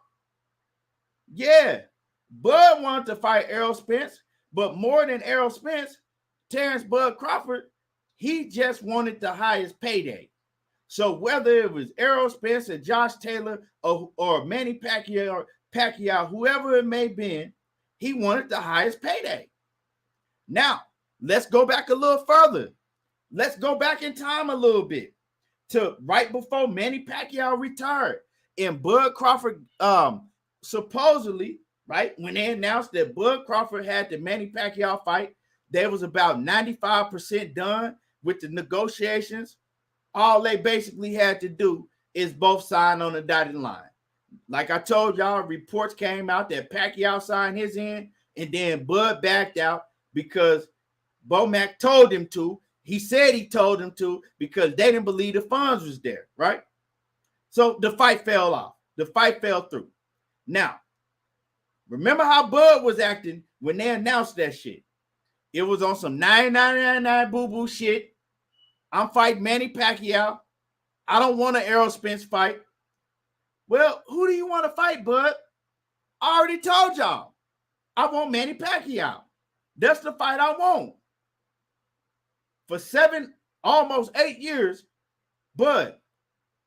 Yeah, Bud wanted to fight Errol Spence, but more than Errol Spence, Terence Bud Crawford, he just wanted the highest payday. So whether it was Errol Spence or Josh Taylor or Manny Pacquiao, whoever it may be, he wanted the highest payday. Now, let's go back a little further. Let's go back in time a little bit to right before Manny Pacquiao retired. And Bud Crawford, supposedly, right, when they announced that Bud Crawford had the Manny Pacquiao fight, they was about 95% done with the negotiations. All they basically had to do is both sign on the dotted line. Like I told y'all, reports came out that Pacquiao signed his end, and then Bud backed out because Bomac told him to. He said he told him to because they didn't believe the funds was there, right? So the fight fell off. The fight fell through. Now, Remember how Bud was acting when they announced that shit? It was on some 9999 boo-boo shit. I'm fighting Manny Pacquiao. I don't want an Errol Spence fight. Well, who do you want to fight, Bud? I already told y'all. I want Manny Pacquiao. That's the fight I want. For 7, almost 8 years, Bud,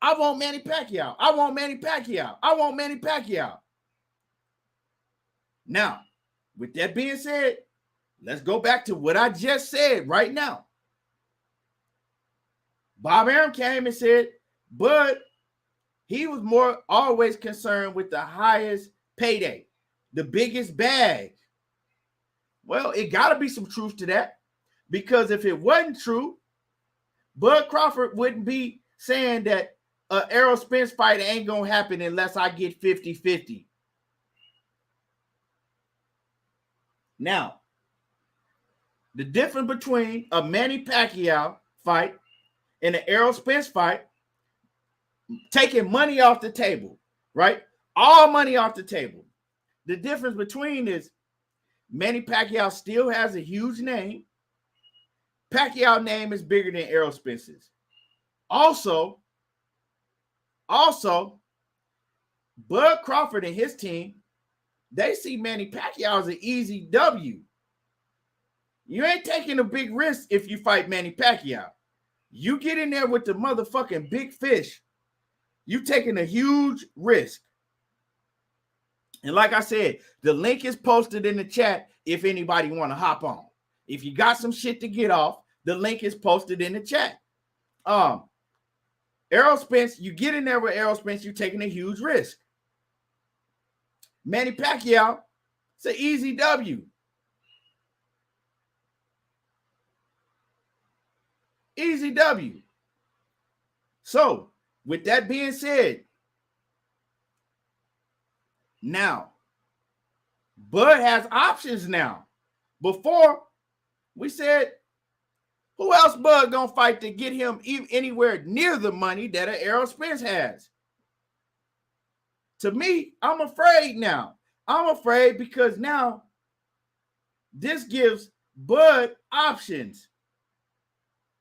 I want Manny Pacquiao. I want Manny Pacquiao. I want Manny Pacquiao. Now, with that being said, let's go back to what I just said right now. Bob Arum came and said, Bud, he was more always concerned with the highest payday, the biggest bag. Well, it got to be some truth to that, because if it wasn't true, Bud Crawford wouldn't be saying that an Errol Spence fight ain't going to happen unless I get 50-50. Now, the difference between a Manny Pacquiao fight and an Errol Spence fight, taking money off the table, right? All money off the table. The difference between is Manny Pacquiao still has a huge name. Pacquiao's name is bigger than Errol Spence's. Also, Bud Crawford and his team, they see Manny Pacquiao as an easy W. You ain't taking a big risk if you fight Manny Pacquiao. You get in there with the motherfucking big fish, you taking a huge risk. And like I said, the link is posted in the chat if anybody want to hop on. If you got some shit to get off, the link is posted in the chat. Errol Spence, you get in there with Errol Spence, you're taking a huge risk. Manny Pacquiao, it's an easy W. Easy W. So, with that being said, now, Bud has options now. Before, we said, who else Bud gonna fight to get him anywhere near the money that an Errol Spence has? To me, I'm afraid now. I'm afraid because now this gives Bud options.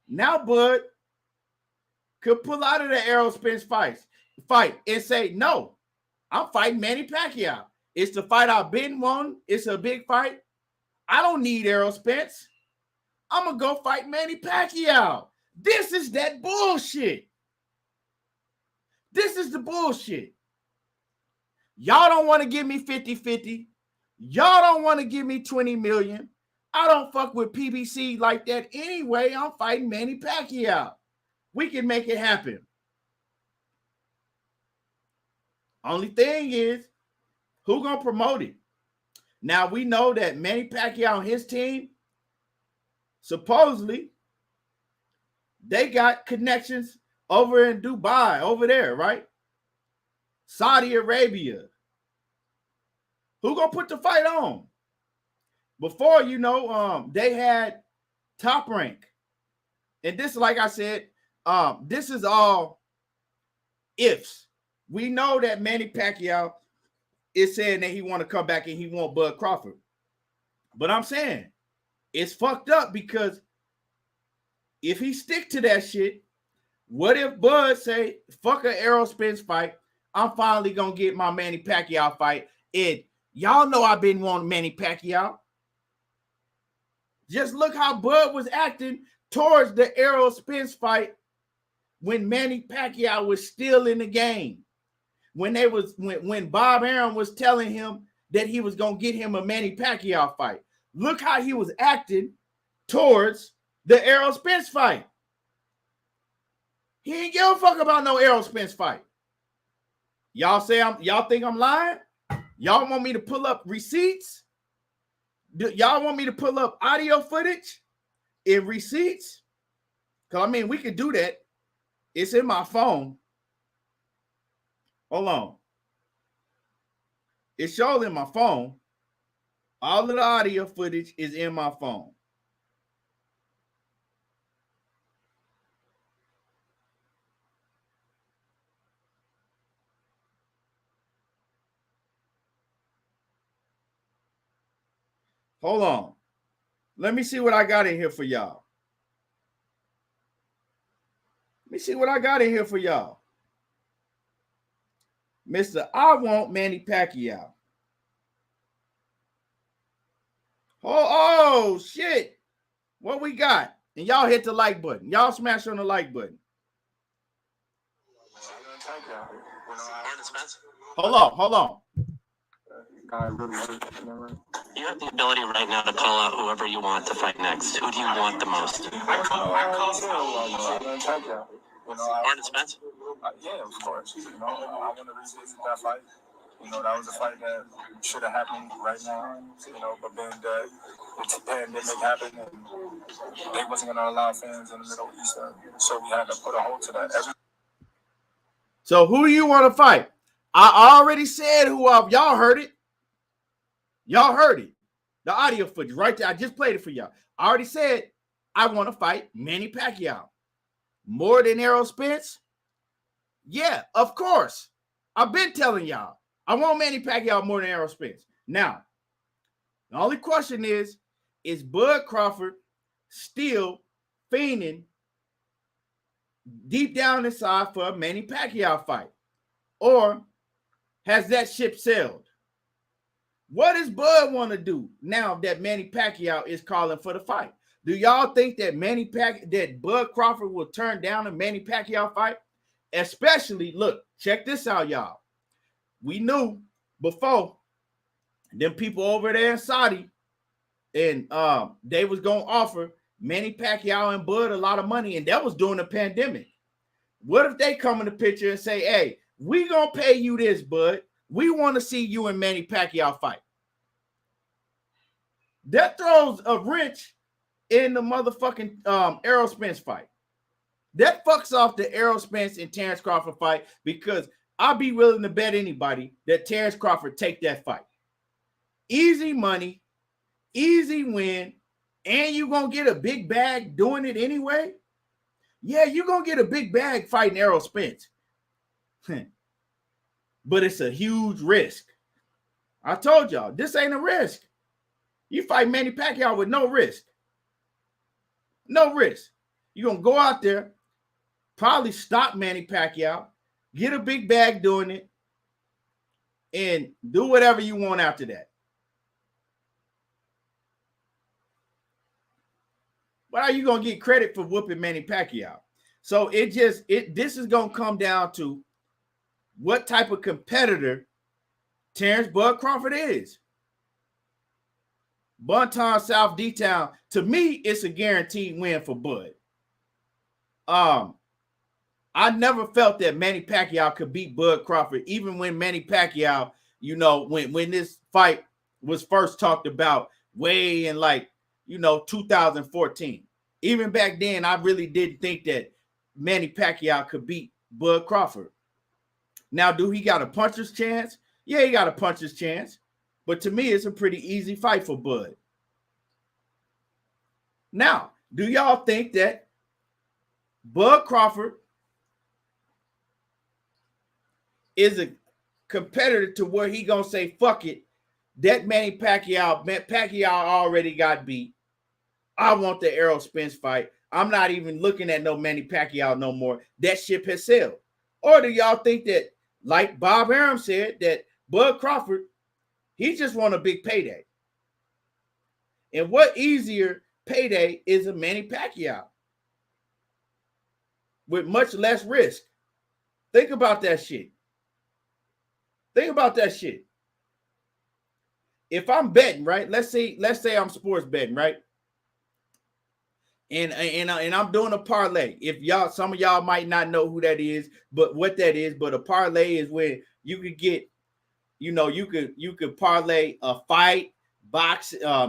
Now Bud could pull out of the Errol Spence fight and say, no, I'm fighting Manny Pacquiao. It's the fight I've been wanting. It's a big fight. I don't need Errol Spence. I'm going to go fight Manny Pacquiao. This is that bullshit. This is the bullshit. Y'all don't want to give me 50-50. Y'all don't want to give me 20 million. I don't fuck with PBC like that anyway. I'm fighting Manny Pacquiao. We can make it happen. Only thing is, who gonna promote it? Now, we know that Manny Pacquiao and his team, supposedly, they got connections over in Dubai, over there, right? Saudi Arabia. Who gonna put the fight on? Before, they had Top Rank. And this, like I said, this is all ifs. We know that Manny Pacquiao is saying that he want to come back and he want Bud Crawford. But I'm saying it's fucked up, because if he stick to that shit, what if Bud say, fuck a Errol Spence fight, I'm finally going to get my Manny Pacquiao fight, and y'all know I've been wanting Manny Pacquiao. Just look how Bud was acting towards the Errol Spence fight when Manny Pacquiao was still in the game. When Bob Arum was telling him that he was going to get him a Manny Pacquiao fight. Look how he was acting towards the Errol Spence fight. He ain't give a fuck about no Errol Spence fight. Y'all think I'm lying? Y'all want me to pull up receipts? Y'all want me to pull up audio footage and receipts? Because, we could do that. It's in my phone. Hold on. It shows in my phone. All of the audio footage is in my phone. Hold on. Let me see what I got in here for y'all. Let me see what I got in here for y'all. Mr. I want Manny Pacquiao. Oh, shit. What we got? And y'all hit the like button. Y'all smash on the like button. Hold on. You have the ability right now to call out whoever you want to fight next. Who do you want the most? Terence Spence? Yeah, of course. I want to revisit that fight. That was a fight that should have happened right now. But then the pandemic happened and they wasn't going to allow fans in the Middle East. So we had to put a hold to that. So who do you want to fight? I already said who of y'all heard it. Y'all heard it. The audio footage right there. I just played it for y'all. I already said I want to fight Manny Pacquiao. More than Errol Spence? Yeah, of course. I've been telling y'all. I want Manny Pacquiao more than Errol Spence. Now, the only question is Bud Crawford still fiending deep down inside for a Manny Pacquiao fight? Or has that ship sailed? What does Bud want to do now that Manny Pacquiao is calling for the fight? Do y'all think that Bud Crawford will turn down a Manny Pacquiao fight? Especially, look, check this out, y'all. We knew before them people over there in Saudi, and they was gonna offer Manny Pacquiao and Bud a lot of money, and that was during the pandemic. What if they come in the picture and say, "Hey, we gonna pay you this, Bud. We want to see you and Manny Pacquiao fight"? That throws a wrench in the motherfucking Errol Spence fight. That fucks off the Errol Spence and Terence Crawford fight, because I'll be willing to bet anybody that Terence Crawford take that fight. Easy money, easy win, and you're going to get a big bag doing it anyway? Yeah, you're going to get a big bag fighting Errol Spence. But it's a huge risk. I told y'all, this ain't a risk. You fight Manny Pacquiao with no risk. No risk. You're going to go out there, probably stop Manny Pacquiao, get a big bag doing it, and do whatever you want after that. But are you going to get credit for whooping Manny Pacquiao? So this is going to come down to what type of competitor Terence Bud Crawford is. Buntown, South D-Town, to me, it's a guaranteed win for Bud. I never felt that Manny Pacquiao could beat Bud Crawford, even when Manny Pacquiao, when this fight was first talked about way in 2014. Even back then, I really didn't think that Manny Pacquiao could beat Bud Crawford. Now, do he got a puncher's chance? Yeah, he got a puncher's chance. But to me, it's a pretty easy fight for Bud. Now, do y'all think that Bud Crawford is a competitor to where he gonna say, fuck it, that Manny Pacquiao already got beat. I want the Errol Spence fight. I'm not even looking at no Manny Pacquiao no more. That ship has sailed. Or do y'all think that, like Bob Arum said, that Bud Crawford, he just want a big payday? And what easier payday is a Manny Pacquiao with much less risk? Think about that shit. Think about that shit. If I'm betting, right? Let's say I'm sports betting, right? And I'm doing a parlay. If some of y'all might not know who that is, but what that is, but a parlay is when you could get, you could parlay a fight,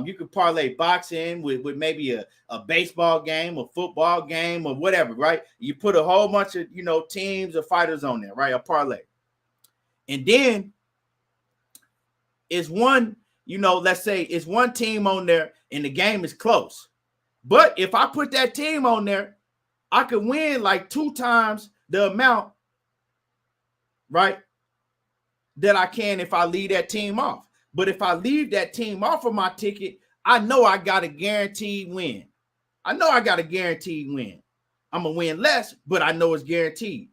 you could parlay boxing with maybe a baseball game, a football game, or whatever, right? You put a whole bunch of, teams or fighters on there, right? A parlay. And then it's one, let's say it's one team on there and the game is close. But if I put that team on there, I could win like 2 times the amount, right, that I can if I leave that team off. But if I leave that team off of my ticket, I know I got a guaranteed win. I'm going to win less, but I know it's guaranteed.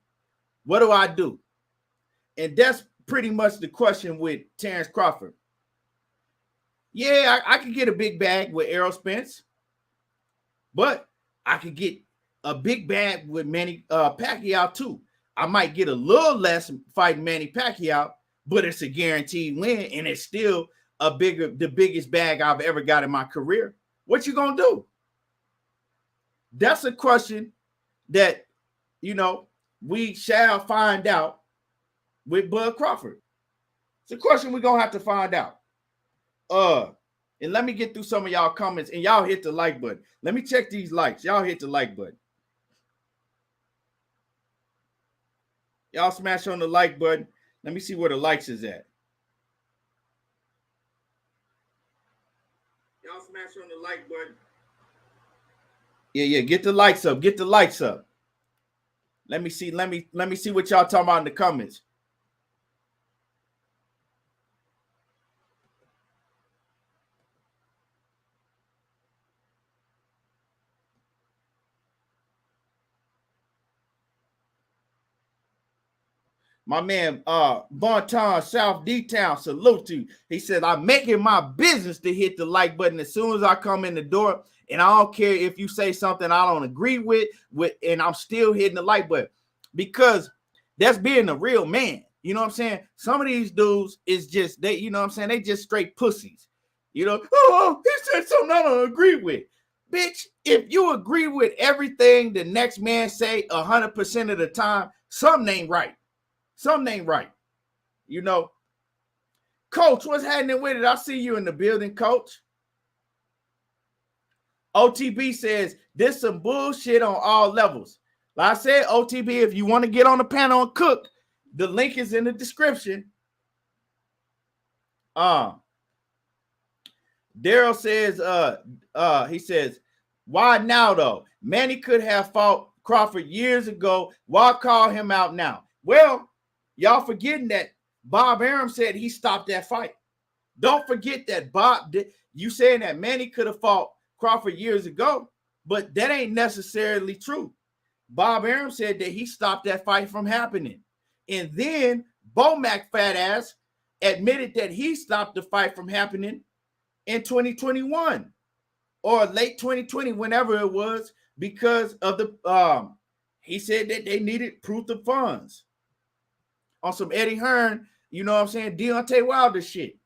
What do? And that's pretty much the question with Terence Crawford. Yeah, I could get a big bag with Errol Spence, but I could get a big bag with Manny Pacquiao too. I might get a little less fighting Manny Pacquiao, but it's a guaranteed win, and it's still the biggest bag I've ever got in my career. What you gonna do? That's a question that, we shall find out with Bud Crawford. It's a question we're gonna have to find out. And let me get through some of y'all comments, and y'all hit the like button. Let me check these likes. Y'all hit the like button. Y'all smash on the like button. Let me see where the likes is at. Y'all smash on the like button. Yeah, get the likes up. Get the likes up. Let me see what y'all talking about in the comments. My man, Bonton, South D-Town, salute to you. He said, I'm making my business to hit the like button as soon as I come in the door. And I don't care if you say something I don't agree with, and I'm still hitting the like button. Because that's being a real man. You know what I'm saying? Some of these dudes is just, they just straight pussies. Oh, he said something I don't agree with. Bitch, if you agree with everything the next man say 100% of the time, something ain't right. Something ain't right. Coach, what's happening with it? I see you in the building, Coach. OTB says, this some bullshit on all levels. Like I said, OTB, if you want to get on the panel and cook, the link is in the description. Daryl says, he says, why now though? Manny could have fought Crawford years ago. Why call him out now? Well, y'all forgetting that Bob Arum said he stopped that fight. Don't forget that you saying that Manny could have fought Crawford years ago, but that ain't necessarily true. Bob Arum said that he stopped that fight from happening. And then Bomac fat ass admitted that he stopped the fight from happening in 2021 or late 2020, whenever it was, because of the he said that they needed proof of funds. On some Eddie Hearn, you know what I'm saying, Deontay Wilder shit.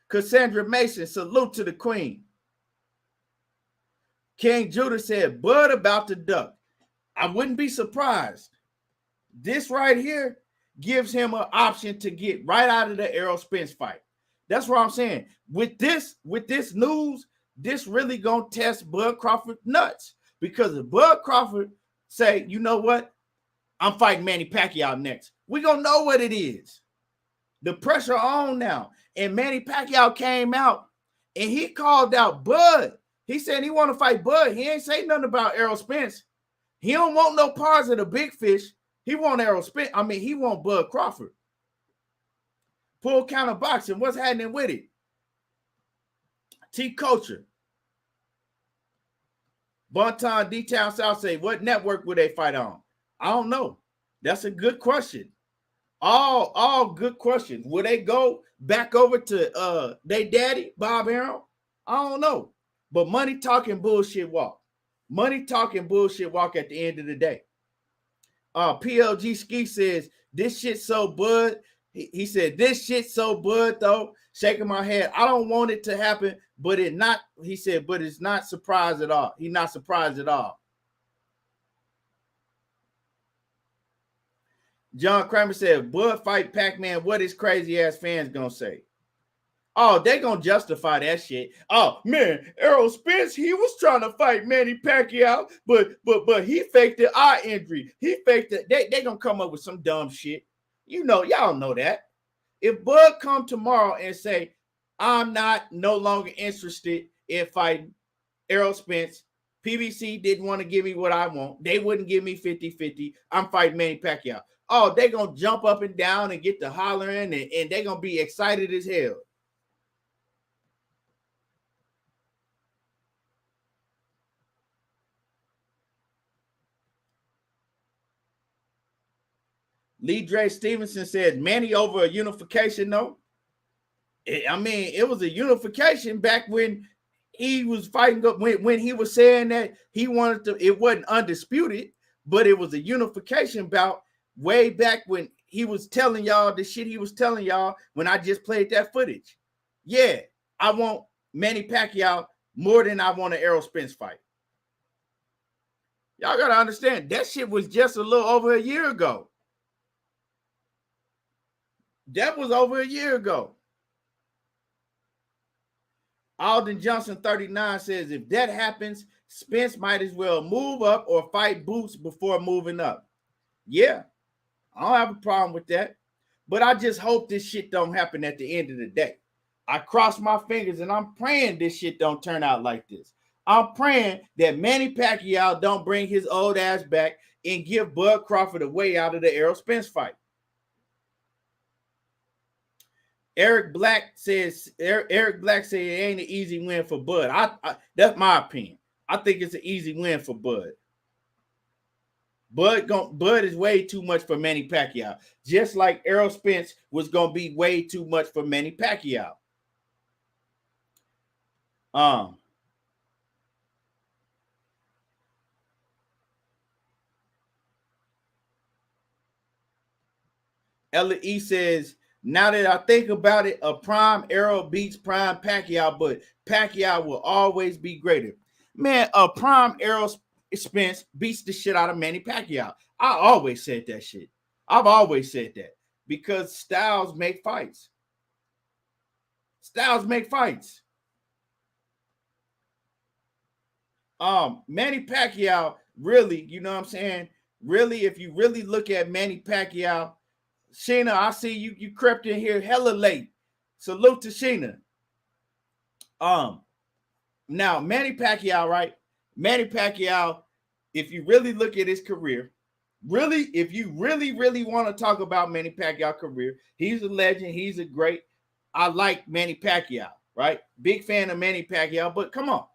Cassandra Mason, salute to the queen. King Judah said, Bud about to duck. I wouldn't be surprised. This right here gives him an option to get right out of the Errol Spence fight. That's what I'm saying. With this news, this really gonna test Bud Crawford nuts. Because if Bud Crawford say, you know what? I'm fighting Manny Pacquiao next. We're going to know what it is. The pressure on now. And Manny Pacquiao came out and he called out Bud. He said he want to fight Bud. He ain't say nothing about Errol Spence. He don't want no parts of the big fish. He want Errol Spence. He want Bud Crawford. Full counter boxing. What's happening with it? T-Culture. Bonton, D-Town South say, what network would they fight on? I don't know. That's a good question. All good questions. Will they go back over to their daddy, Bob Arum? I don't know. But money talking bullshit walk. Money talking bullshit walk at the end of the day. PLG Ski says, this shit so Bud. He said, this shit so Bud though. Shaking my head. I don't want it to happen, but he said, but it's not surprised at all. He's not surprised at all. John Kramer said, Bud fight Pac-Man. What is crazy ass fans gonna say? Oh, they gonna justify that shit. Oh man, Errol Spence, he was trying to fight Manny Pacquiao, but he faked the eye injury. He faked it. They gonna come up with some dumb shit. Y'all know that. If Bud come tomorrow and say, I'm no longer interested in fighting Errol Spence, PBC didn't want to give me what I want. They wouldn't give me 50-50. I'm fighting Manny Pacquiao. Oh, they gonna jump up and down and get to hollering and they gonna be excited as hell. Lee Dre Stevenson said Manny over a unification. No, I mean, it was a unification back when he was fighting up, when he was saying that he wanted to, it wasn't undisputed, but it was a unification bout way back when he was telling y'all the shit he was telling y'all when I just played that footage. Yeah, I want Manny Pacquiao more than I want an Errol Spence fight. Y'all got to understand, that shit was just a little over a year ago. That was over a year ago. Alden Johnson 39 says, if that happens, Spence might as well move up or fight Boots before moving up. Yeah, I don't have a problem with that. But I just hope this shit don't happen at the end of the day. I cross my fingers and I'm praying this shit don't turn out like this. I'm praying that Manny Pacquiao don't bring his old ass back and give Bud Crawford a way out of the Errol Spence fight. Eric Black says it ain't an easy win for Bud. That's my opinion. I think it's an easy win for Bud. Bud is way too much for Manny Pacquiao. Just like Errol Spence was gonna be way too much for Manny Pacquiao. Ella E says, now that I think about it, a prime Errol beats prime Pacquiao, but Pacquiao will always be greater. Man, a prime Errol Spence beats the shit out of Manny Pacquiao. I always said that shit. I've always said that because styles make fights. Styles make fights. Manny Pacquiao, really, you know what I'm saying? Really, if you really look at Manny Pacquiao, Sheena, I see you crept in here hella late. Salute to Sheena. Now Manny Pacquiao, right? Manny Pacquiao, if you really look at his career, really, if you really want to talk about Manny Pacquiao's career, he's a legend. He's a great. I like Manny Pacquiao, right? Big fan of Manny Pacquiao, but come on.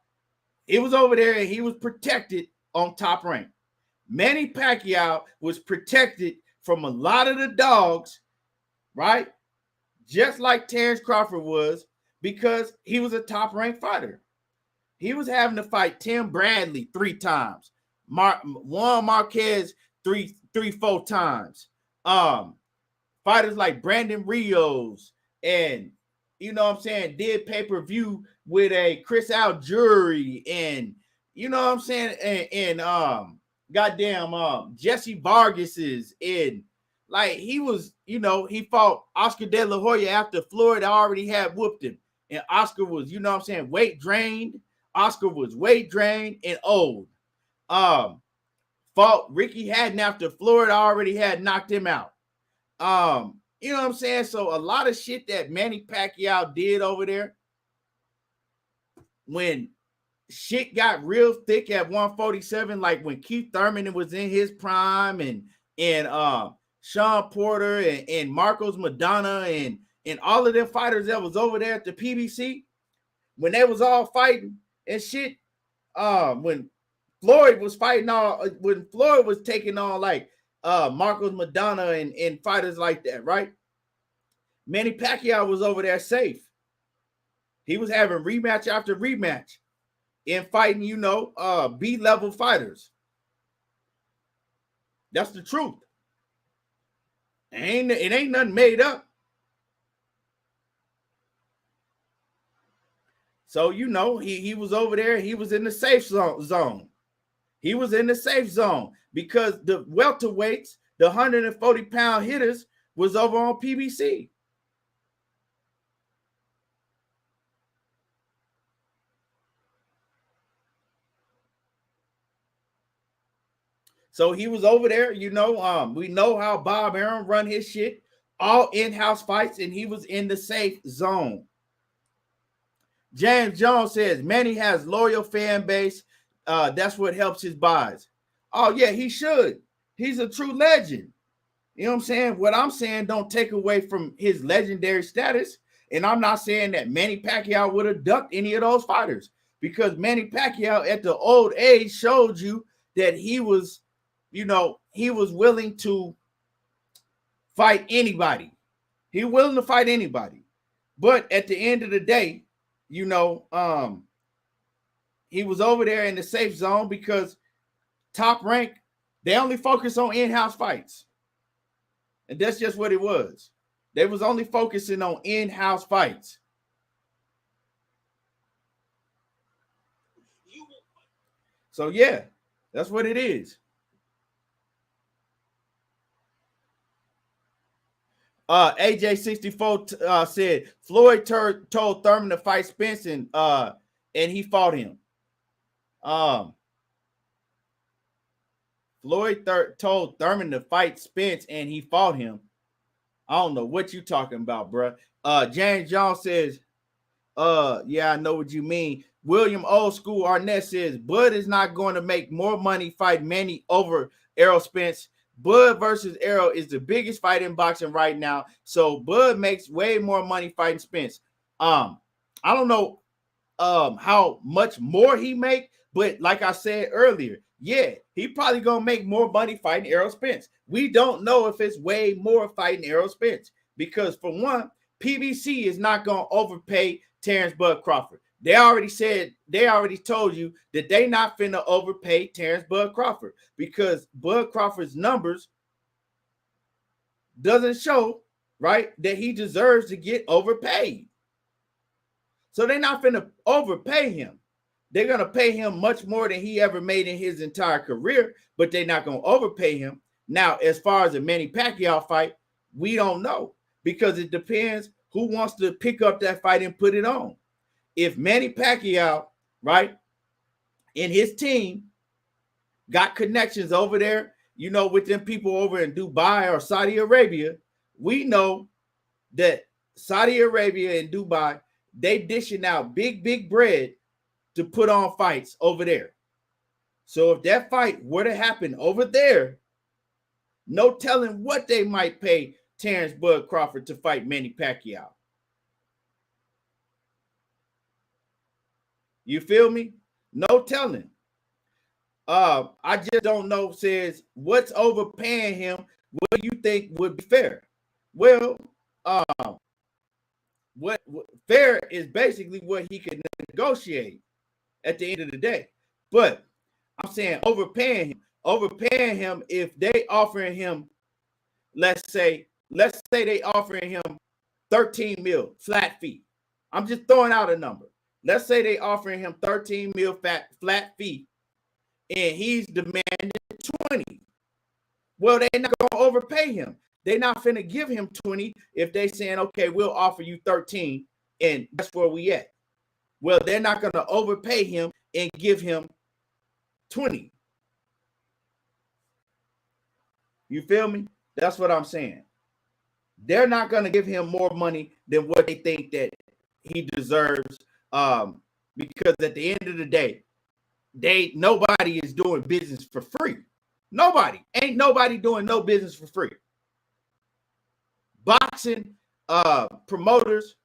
He was over there and he was protected on Top Rank. Manny Pacquiao was protected from a lot of the dogs, right? Just like Terence Crawford was, because he was a top-ranked fighter. He was having to fight Tim Bradley 3 times, Juan Marquez 4 times. Fighters like Brandon Rios, and you know what I'm saying, did pay-per-view with a Chris Algieri, and you know what I'm saying, and goddamn Jesse Vargas's, and like he was, you know, he fought Oscar De La Hoya after Floyd already had whooped him, and Oscar was, you know what I'm saying, weight drained. Oscar was weight drained and old. Fought Ricky Hatton after Floyd already had knocked him out. You know what I'm saying? So a lot of shit that Manny Pacquiao did over there, when shit got real thick at 147, like when Keith Thurman was in his prime, and Sean Porter and Marcos Madonna and all of them fighters that was over there at the PBC, when they was all fighting and shit, when Floyd was fighting when Floyd was taking on like Marcos Madonna and fighters like that, right? Manny Pacquiao was over there safe. He was having rematch after rematch in fighting, you know, B-level fighters. That's the truth. It ain't nothing made up. So, you know, he was over there. He was in the safe zone. He was in the safe zone because the welterweights, the 140-pound hitters, was over on PBC. So he was over there, you know. We know how Bob Arum run his shit, all in-house fights, and he was in the safe zone. James Jones says Manny has loyal fan base. That's what helps his buys. Oh yeah, he should. He's a true legend. You know what I'm saying? What I'm saying don't take away from his legendary status. And I'm not saying that Manny Pacquiao would have ducked any of those fighters, because Manny Pacquiao at the old age showed you that he was, you know, he was willing to fight anybody. He's willing to fight anybody. But at the end of the day, you know, he was over there in the safe zone because Top Rank, they only focus on in-house fights. And that's just what it was. They was only focusing on in-house fights. So yeah, that's what it is. AJ64 said Floyd told Thurman to fight Spence and he fought him. Floyd told Thurman to fight Spence and he fought him. I don't know what you talking about, bro. James Jones says, yeah, I know what you mean. William Old School Arnett says Bud is not going to make more money fighting Manny over Errol Spence. Bud versus Errol is the biggest fight in boxing right now. So Bud makes way more money fighting Spence. I don't know how much more he make, but like I said earlier, yeah, he probably gonna make more money fighting Errol Spence. We don't know if it's way more fighting Errol Spence because for one, PBC is not gonna overpay Terence Bud Crawford. They already told you that they not finna overpay Terence Bud Crawford because Bud Crawford's numbers doesn't show, right, that he deserves to get overpaid. So they're not finna overpay him. They're gonna pay him much more than he ever made in his entire career, but they're not gonna overpay him. Now, as far as the Manny Pacquiao fight, we don't know because it depends who wants to pick up that fight and put it on. If Manny Pacquiao, right, and his team got connections over there, you know, with them people over in Dubai or Saudi Arabia, we know that Saudi Arabia and Dubai, they dishing out big bread to put on fights over there. So if that fight were to happen over there, no telling what they might pay Terence Bud Crawford to fight Manny Pacquiao. You feel me? No telling. I just don't know. Says what's overpaying him? What do you think would be fair? Well, what fair is basically what he could negotiate at the end of the day. But I'm saying overpaying him if they offering him, let's say they offering him 13 mil flat fee. I'm just throwing out a number. Let's say they offering him 13 mil flat fee and he's demanding 20. Well, they're not going to overpay him. They're not finna give him 20 if they saying, okay, we'll offer you 13 and that's where we at. Well, they're not going to overpay him and give him 20. You feel me? That's what I'm saying. They're not going to give him more money than what they think that he deserves. Because at the end of the day, nobody is doing business for free. Ain't nobody doing no business for free. Boxing, promoters,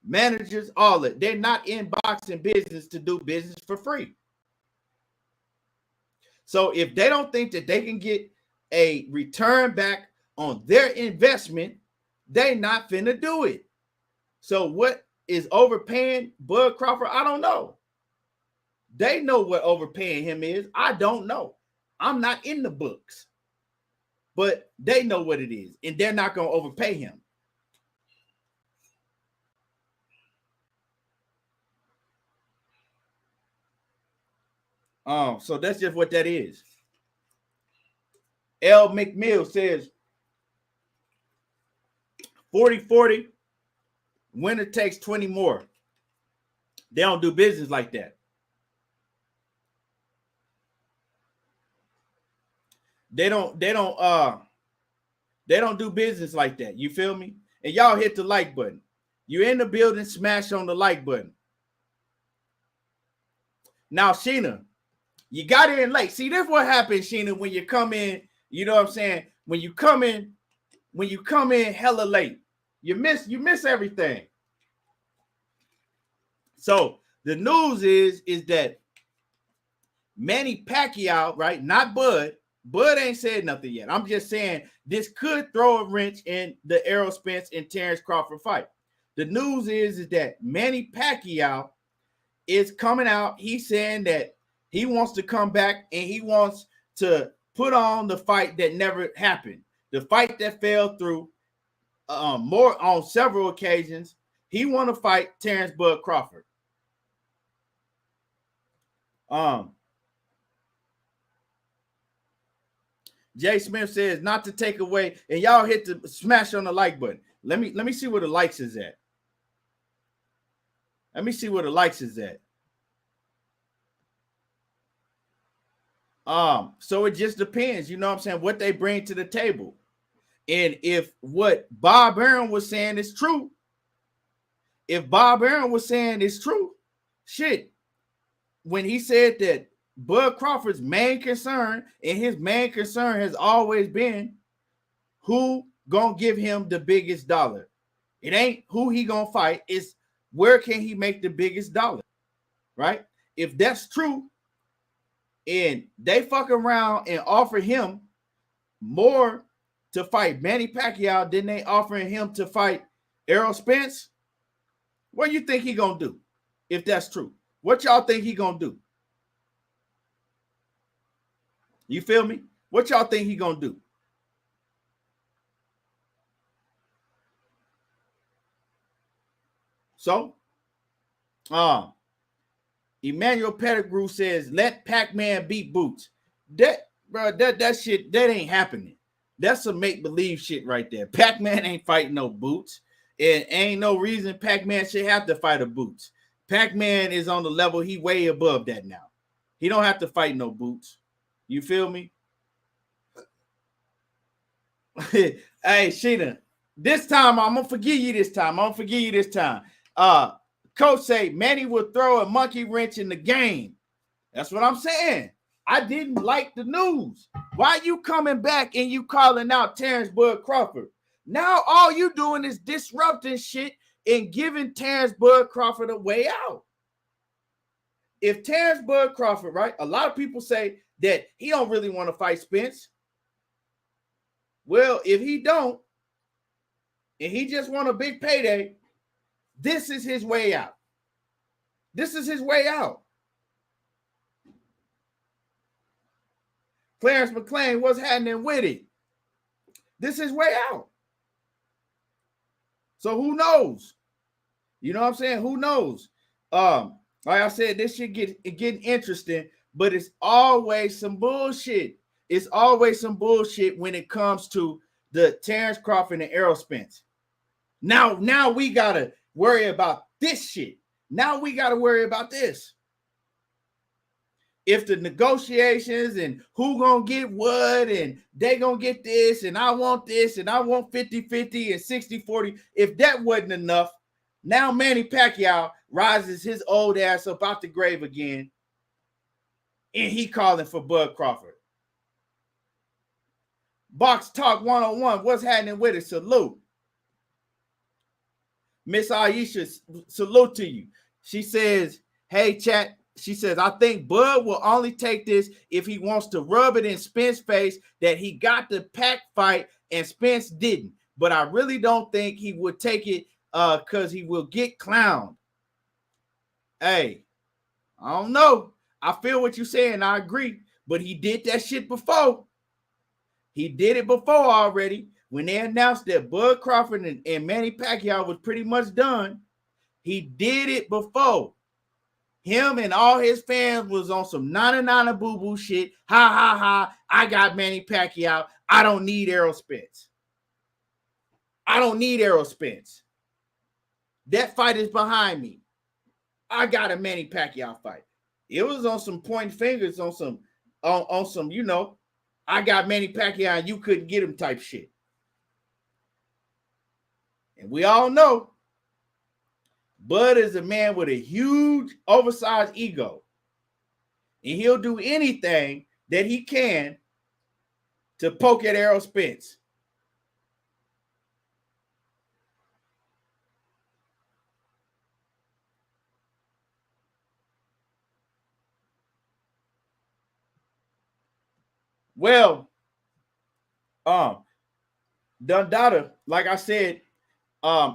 managers, all that. They're not in boxing business to do business for free. So if they don't think that they can get a return back on their investment, they not finna do it. So what is overpaying Bud Crawford? I don't know. They know what overpaying him is. I don't know. I'm not in the books. But they know what it is. And they're not going to overpay him. So that's just what that is. L. McMill says 40-40. Winner takes 20 more. They don't do business like that. They don't do business like that. You feel me? And y'all hit the like button. You're in the building, smash on the like button. Now, Sheena, you got in late. See, this is what happens, Sheena, when you come in, you know what I'm saying? When you come in hella late, you miss everything. So the news is that Manny Pacquiao, right? Not Bud, Bud ain't said nothing yet. I'm just saying this could throw a wrench in the Errol Spence and Terence Crawford fight. The news is that Manny Pacquiao is coming out. He's saying that he wants to come back and he wants to put on the fight that never happened, the fight that fell through more on several occasions. He want to fight Terence Bud Crawford. Jay Smith says not to take away, and y'all hit the smash on the like button. Let me see where the likes is at. Let me see where the likes is at. So it just depends, you know what I'm saying, what they bring to the table. And if what Bob Arum was saying is true, shit, when he said that Bud Crawford's main concern, and his main concern has always been who gonna give him the biggest dollar. It ain't who he gonna fight, it's where can he make the biggest dollar, right? If that's true, and they fuck around and offer him more to fight Manny Pacquiao than they offering him to fight Errol Spence, what do you think he gonna do if that's true? What y'all think he gonna do? You feel me? What y'all think he gonna do? So, Emmanuel Pettigrew says, let Pac-Man beat Boots. That shit, that ain't happening. That's some make-believe shit right there. Pac-Man ain't fighting no Boots. And ain't no reason Pac-Man should have to fight a Boots. Pac-Man is on the level, he way above that now. He don't have to fight no Boots. You feel me? Hey, Sheena, this time I'm gonna forgive you this time. Coach say Manny will throw a monkey wrench in the game. That's what I'm saying. I didn't like the news. Why you coming back and you calling out Terence Bud Crawford? Now all you doing is disrupting shit and giving Terence Bud Crawford a way out. If Terence Bud Crawford, right? A lot of people say that he don't really want to fight Spence. Well, if he don't, and he just want a big payday, this is his way out. This is his way out. Clarence McClain, what's happening with it? This is way out. So who knows? You know what I'm saying? Who knows? Like I said, this shit getting interesting, but it's always some bullshit. It's always some bullshit when it comes to the Terence Crawford and Errol Spence. Now we gotta worry about this shit. Now we gotta worry about this. If the negotiations and who gonna get what and they gonna get this and I want this and I want 50-50 and 60-40, if that wasn't enough, now Manny Pacquiao rises his old ass up out the grave again and he calling for Bud Crawford. Box Talk 101, what's happening with it? Salute. Miss Aisha, salute to you. She says, hey, chat. She says, I think Bud will only take this if he wants to rub it in Spence's face that he got the Pac fight and Spence didn't. But I really don't think he would take it because he will get clowned. Hey, I don't know. I feel what you're saying. I agree. But he did that shit before. He did it before already. When they announced that Bud Crawford and Manny Pacquiao was pretty much done, he did it before. Him and all his fans was on some nana boo-boo shit. Ha, ha, ha. I got Manny Pacquiao. I don't need Errol Spence. I don't need Errol Spence. That fight is behind me. I got a Manny Pacquiao fight. It was on some pointing fingers, on some, you know, I got Manny Pacquiao and you couldn't get him type shit. And we all know Bud is a man with a huge, oversized ego. And he'll do anything that he can to poke at Errol Spence. Well, Dundada, like I said,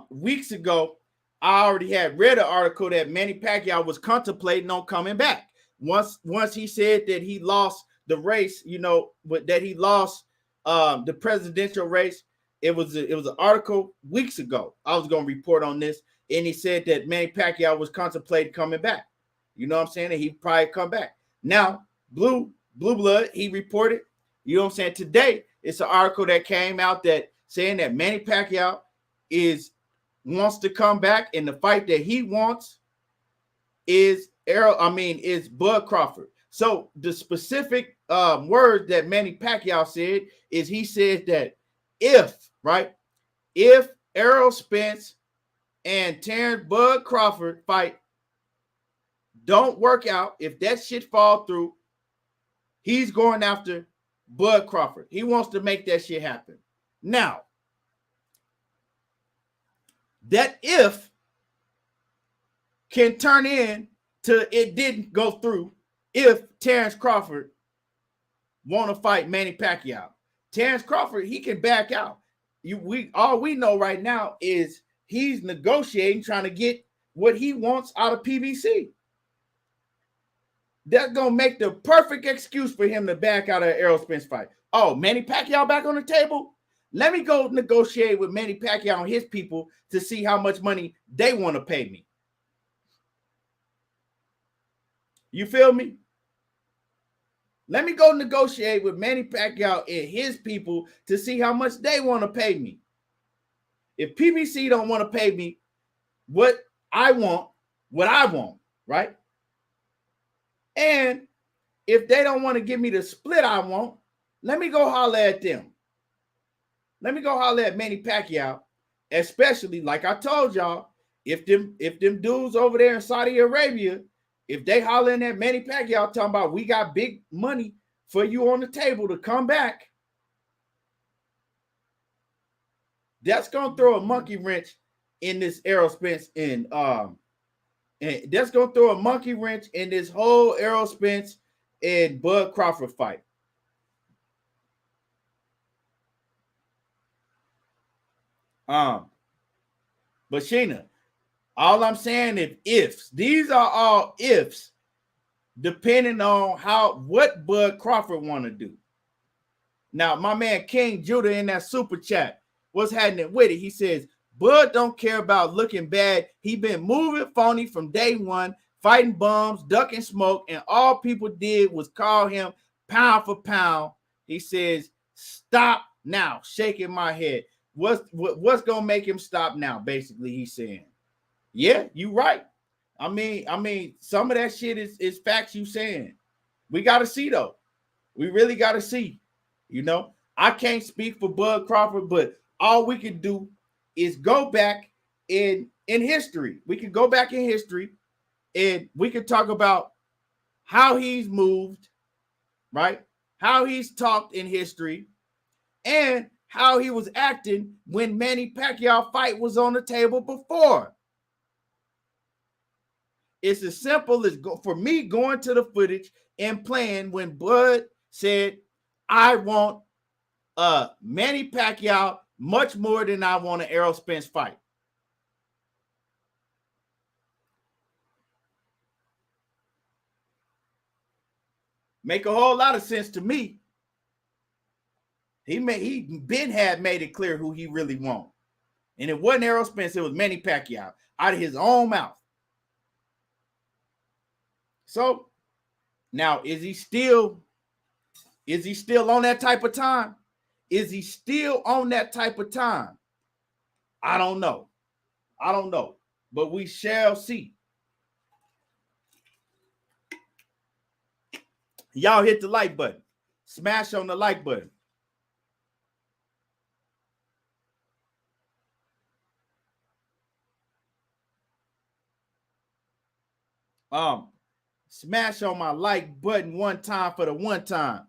weeks ago, I already had read an article that Manny Pacquiao was contemplating on coming back. Once he said that he lost the race, but that he lost the presidential race. It was an article weeks ago. I was going to report on this, and he said that Manny Pacquiao was contemplating coming back. You know what I'm saying? And he'd probably come back. Now, Blue Blood, he reported, you know what I'm saying? Today, it's an article that came out that saying that Manny Pacquiao wants to come back, and the fight that he wants is Bud Crawford. So the specific word that Manny Pacquiao said is he said that if Errol Spence and Terence Bud Crawford fight don't work out, if that shit fall through, he's going after Bud Crawford. He wants to make that shit happen. Now, that if can turn in to it didn't go through if Terence Crawford want to fight Manny Pacquiao. Terence Crawford, he can back out. All we know right now is he's negotiating, trying to get what he wants out of PBC. That's going to make the perfect excuse for him to back out of an Errol Spence fight. Oh, Manny Pacquiao back on the table? Let me go negotiate with Manny Pacquiao and his people to see how much money they want to pay me. You feel me? Let me go negotiate with Manny Pacquiao and his people to see how much they want to pay me. If PBC don't want to pay me what I want, right? And if they don't want to give me the split I want, let me go holler at them. Let me go holler at Manny Pacquiao, especially like I told y'all, if them dudes over there in Saudi Arabia, if they hollering at Manny Pacquiao talking about we got big money for you on the table to come back, that's gonna throw a monkey wrench in this Errol Spence and that's gonna throw a monkey wrench in this whole Errol Spence and Bud Crawford fight. But Sheena, all I'm saying is ifs. These are all ifs, depending on what Bud Crawford want to do. Now, my man King Judah in that super chat, what's happening with it? He says, Bud don't care about looking bad. He been moving phony from day one, fighting bums, ducking smoke, and all people did was call him pound for pound. He says, stop now, shaking my head. What's gonna make him stop now? Basically, he's saying, yeah, you right. I mean, some of that shit is facts you saying. We gotta see though. We really gotta see. I can't speak for Bud Crawford, but all we can do is go back in history. We can go back in history and we can talk about how he's moved, right? How he's talked in history and how he was acting when Manny Pacquiao fight was on the table before. It's as simple as for me going to the footage and playing when Bud said, I want Manny Pacquiao much more than I want an Errol Spence fight. Make a whole lot of sense to me. He had made it clear who he really want. And it wasn't Errol Spence, it was Manny Pacquiao out of his own mouth. So now is he still on that type of time? Is he still on that type of time? I don't know. But we shall see. Y'all hit the like button. Smash on the like button. Smash on my like button one time for the one time.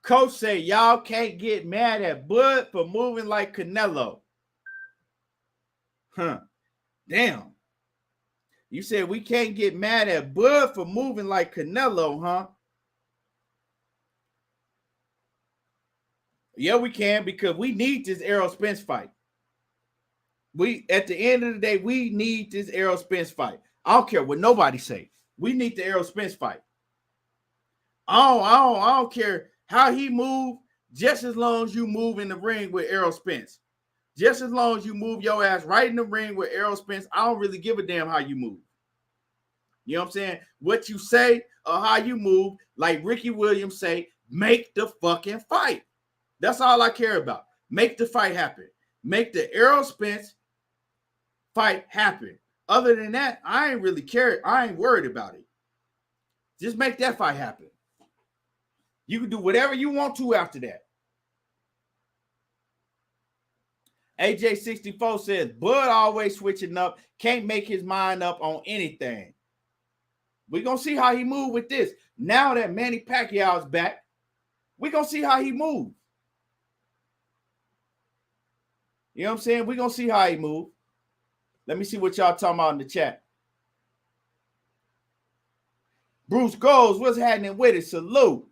Coach say y'all can't get mad at Bud for moving like Canelo. Damn. You said we can't get mad at Bud for moving like Canelo, huh? Yeah, we can, because we need this Errol Spence fight. We, at the end of the day, we need this Errol Spence fight. I don't care what nobody say. We need the Errol Spence fight. I don't care how he move, just as long as you move in the ring with Errol Spence. Just as long as you move your ass right in the ring with Errol Spence, I don't really give a damn how you move. You know what I'm saying? What you say or how you move, like Ricky Williams say, make the fucking fight. That's all I care about. Make the fight happen. Make the Errol Spence fight happen. Other than that, I ain't really care. I ain't worried about it. Just make that fight happen. You can do whatever you want to after that. AJ64 says, Bud always switching up. Can't make his mind up on anything. We're going to see how he move with this. Now that Manny Pacquiao is back, we're going to see how he move. You know what I'm saying? We're going to see how he move. Let me see what y'all talking about in the chat. Bruce Goes, what's happening with it? Salute.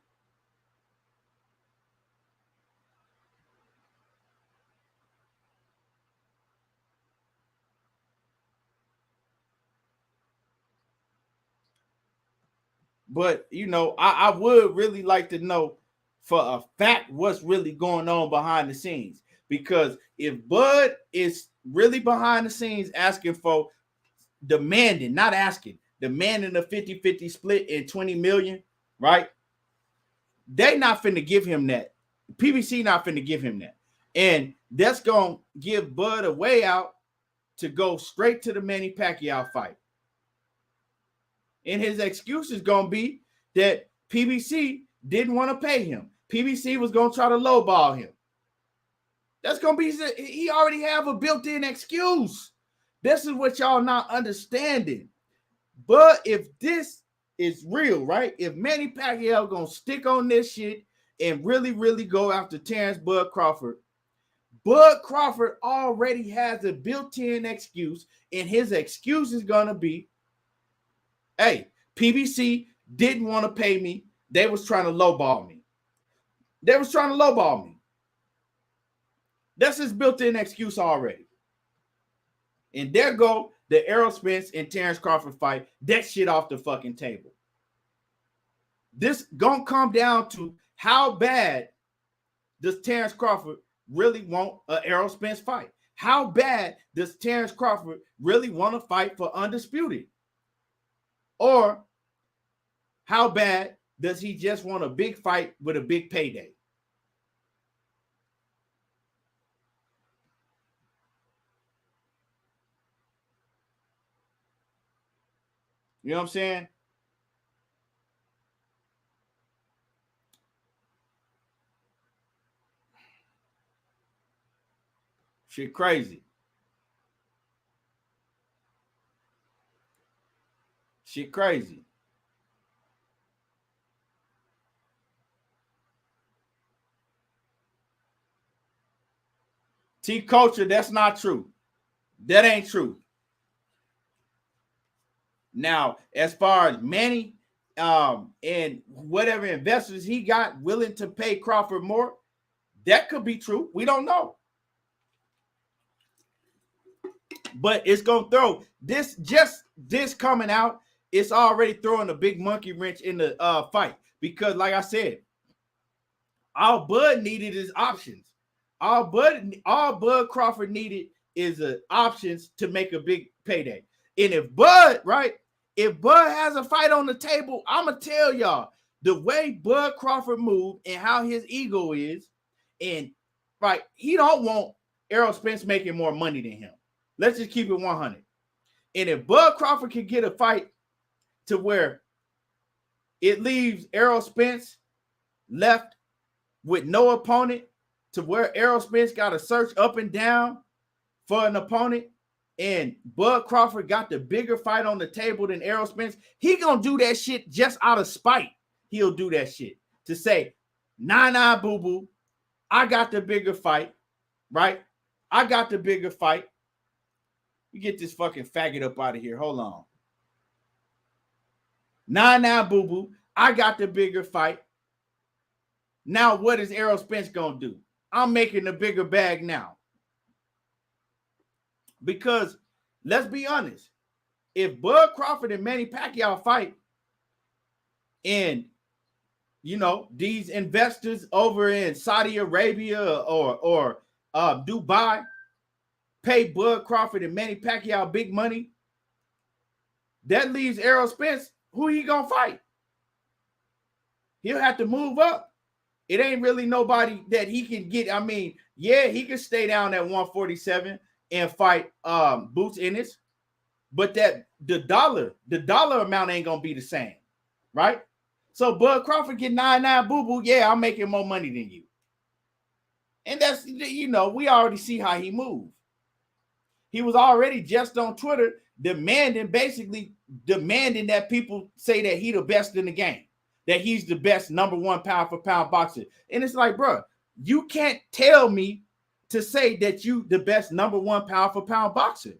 But, you know, I would really like to know for a fact what's really going on behind the scenes. Because if Bud is really behind the scenes asking for, demanding a 50-50 split in 20 million, right? They not finna give him that. PBC not finna give him that. And that's going to give Bud a way out to go straight to the Manny Pacquiao fight. And his excuse is going to be that PBC didn't want to pay him. PBC was going to try to lowball him. That's going to be, he already have a built-in excuse. This is what y'all not understanding. But if this is real, right? If Manny Pacquiao going to stick on this shit and really, really go after Terence Bud Crawford already has a built-in excuse, and his excuse is going to be, hey, PBC didn't want to pay me. They was trying to lowball me. That's his built-in excuse already. And there go the Errol Spence and Terence Crawford fight. That shit off the fucking table. This gonna come down to how bad does Terence Crawford really want an Errol Spence fight? How bad does Terence Crawford really want to fight for undisputed? Or how bad does he just want a big fight with a big payday? You know what I'm saying? Shit crazy. Shit crazy. T-Culture, that's not true. That ain't true. Now, as far as Manny and whatever investors he got willing to pay Crawford more, that could be true. We don't know. But it's going to throw this, just this coming out, it's already throwing a big monkey wrench in the fight. Because like I said, all Bud needed is options. All Bud Crawford needed is options to make a big payday. And if Bud, right, if Bud has a fight on the table, I'm going to tell y'all, the way Bud Crawford moved and how his ego is, and right, he don't want Errol Spence making more money than him. Let's just keep it 100. And if Bud Crawford can get a fight to where it leaves Errol Spence left with no opponent, to where Errol Spence got to search up and down for an opponent, and Bud Crawford got the bigger fight on the table than Errol Spence, he gonna do that shit just out of spite. He'll do that shit to say, nah, boo-boo, I got the bigger fight, right? I got the bigger fight. You get this fucking faggot up out of here. Hold on. Nah, boo-boo. I got the bigger fight. Now, what is Errol Spence going to do? I'm making the bigger bag now. Because, let's be honest, if Bud Crawford and Manny Pacquiao fight, and, you know, these investors over in Saudi Arabia or Dubai pay Bud Crawford and Manny Pacquiao big money, that leaves Errol Spence, who he going to fight? He'll have to move up. It ain't really nobody that he can get. I mean, yeah, he can stay down at 147 and fight Boots Ennis, but that the dollar amount ain't gonna be the same, right? So Bud Crawford get 9-9 boo-boo. Yeah, I'm making more money than you. And that's, you know, we already see how he moved. He was already just on Twitter basically demanding that people say that he the best in the game, that he's the best number one pound for pound boxer. And it's like, bro, you can't tell me to say that you the best number one pound for pound boxer.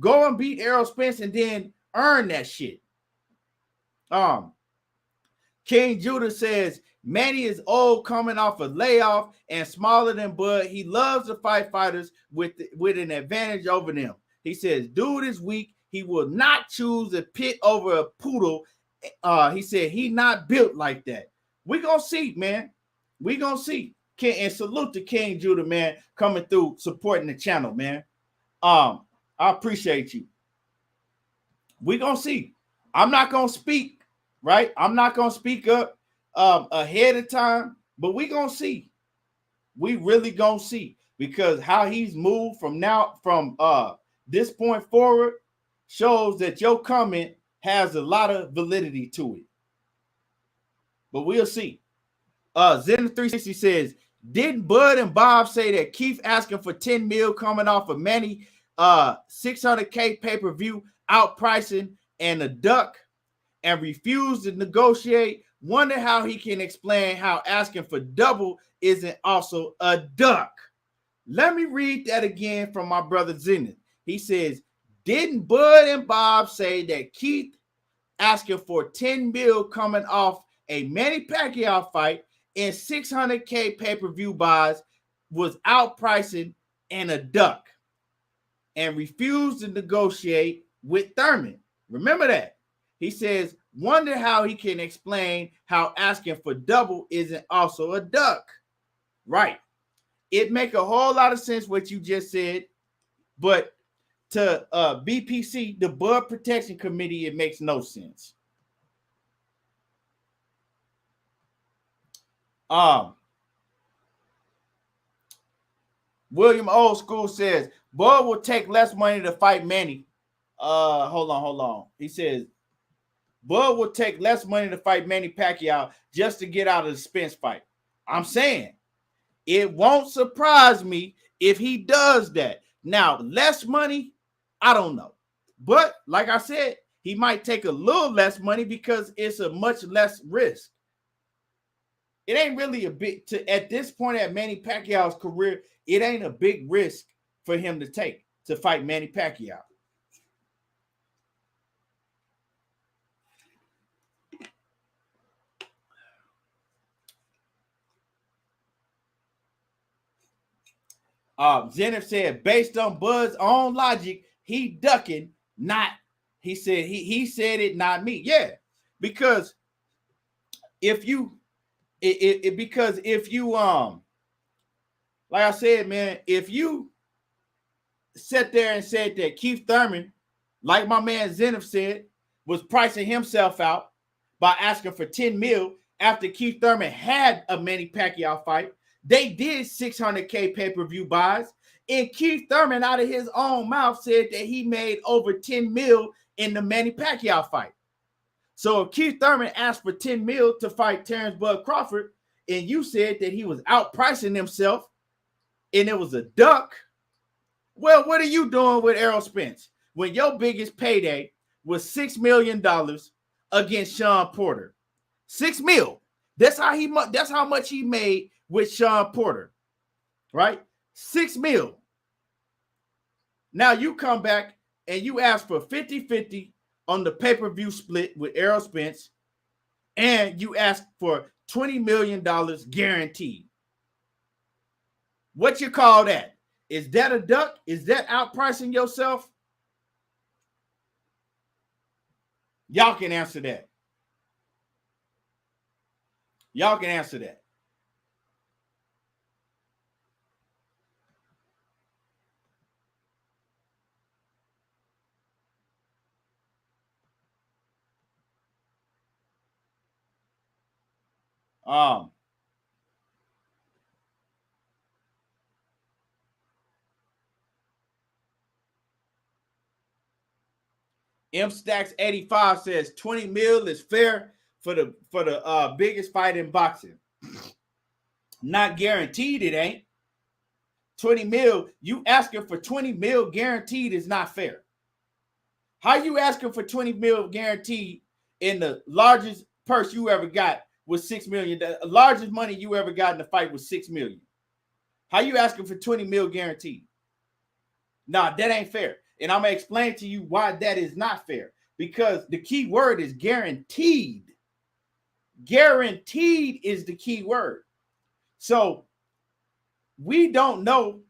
Go and beat Errol Spence and then earn that shit. King Judah says, Manny is old, coming off a layoff and smaller than Bud. He loves to fight fighters with an advantage over them. He says, dude is weak. He will not choose a pit over a poodle. He said he not built like that. We gonna see, man. We gonna see. And salute to King Judah, man, coming through supporting the channel, man. I appreciate you. We gonna see. I'm not gonna speak, right? I'm not gonna speak up ahead of time, but we gonna see. We really gonna see, because how he's moved from this point forward shows that your comment has a lot of validity to it. But we'll see. Zen360 says, didn't Bud and Bob say that Keith asking for 10 mil coming off of Manny 600K pay-per-view outpricing and a duck, and refused to negotiate? Wonder how he can explain how asking for double isn't also a duck. Let me read that again from my brother Zenith. He says, didn't Bud and Bob say that Keith asking for 10 mil coming off a Manny Pacquiao fight and 600K pay-per-view buys was outpricing and a duck, and refused to negotiate with Thurman? Remember that. He says, wonder how he can explain how asking for double isn't also a duck. Right. It make a whole lot of sense what you just said, but to BPC, the Bud Protection Committee, it makes no sense. William Old School says, Bud will take less money to fight Manny. Hold on. He says, Bud will take less money to fight Manny Pacquiao just to get out of the Spence fight. I'm saying, it won't surprise me if he does that. Now, less money, I don't know. But like I said, he might take a little less money because it's a much less risk. It ain't really a big, at this point at Manny Pacquiao's career, it ain't a big risk for him to take to fight Manny Pacquiao. Zenith said, based on Bud's own logic, he ducking, not, he said, he said it, not me. Yeah, because if you, like I said, man, if you sat there and said that Keith Thurman, like my man Zenith said, was pricing himself out by asking for 10 mil after Keith Thurman had a Manny Pacquiao fight, they did 600K pay-per-view buys, and Keith Thurman out of his own mouth said that he made over 10 mil in the Manny Pacquiao fight. So if Keith Thurman asked for 10 mil to fight Terence Bud Crawford, and you said that he was outpricing himself and it was a duck, well, what are you doing with Errol Spence when your biggest payday was $6 million against Sean Porter? 6 mil. That's how much he made with Sean Porter, right? 6 mil. Now you come back and you ask for 50-50 on the pay-per-view split with Errol Spence, and you ask for $20 million guaranteed. What you call that? Is that a duck? Is that outpricing yourself? Y'all can answer that. Y'all can answer that. M Stacks 85 says 20 mil is fair for the biggest fight in boxing. Not guaranteed, it ain't. 20 mil, you asking for 20 mil guaranteed is not fair. How you asking for 20 mil guaranteed in the largest purse you ever got was $6 million? The largest money you ever got in the fight was $6 million. How you asking for 20 mil guaranteed? Nah, that ain't fair. And I'm going to explain to you why that is not fair. Because the key word is guaranteed. Guaranteed is the key word. So we don't know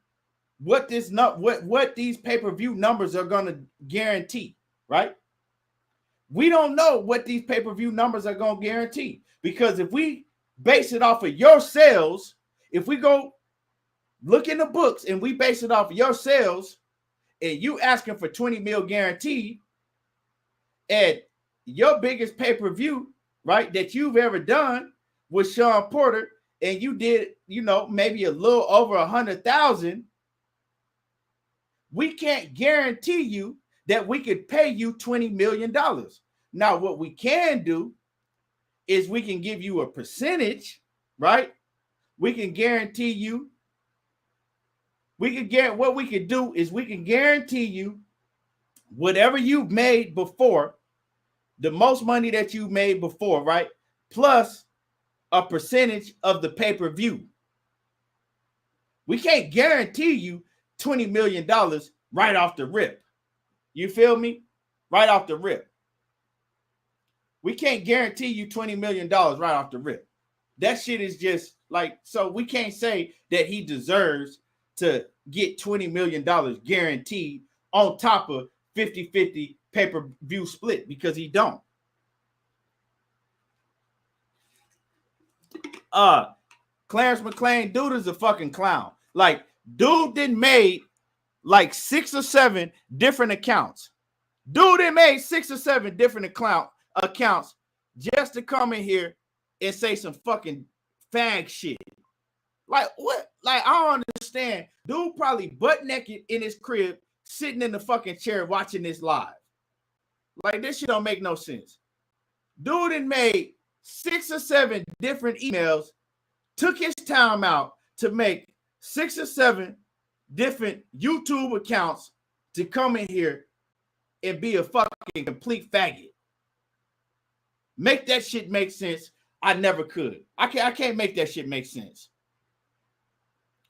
what these pay-per-view numbers are going to guarantee, right? We don't know what these pay-per-view numbers are going to guarantee. Because if we base it off of your sales, if we go look in the books and we base it off of your sales, and you asking for 20 mil guaranteed, and your biggest pay-per-view, right, that you've ever done was Sean Porter, and you did, maybe a little over 100,000, we can't guarantee you that we could pay you $20 million. Now, what we can do is we can give you a percentage, right? We can guarantee you. What we can do is we can guarantee you whatever you've made before, the most money that you made before, right? Plus a percentage of the pay-per-view. We can't guarantee you $20 million right off the rip. You feel me? Right off the rip. We can't guarantee you $20 million right off the rip. That shit is just like, so we can't say that he deserves to get $20 million guaranteed on top of 50-50 pay-per-view split, because he don't. Clarence McClain, dude is a fucking clown. Like, dude didn't made like 6 or 7 different accounts. Dude didn't made 6 or 7 different accounts just to come in here and say some fucking fag shit. Like, what? Like, I don't understand. Dude probably butt naked in his crib, sitting in the fucking chair watching this live. Like, this shit don't make no sense. Dude had made 6 or 7 different emails, took his time out to make 6 or 7 different YouTube accounts to come in here and be a fucking complete faggot. Make that shit make sense. I never could. I can't make that shit make sense.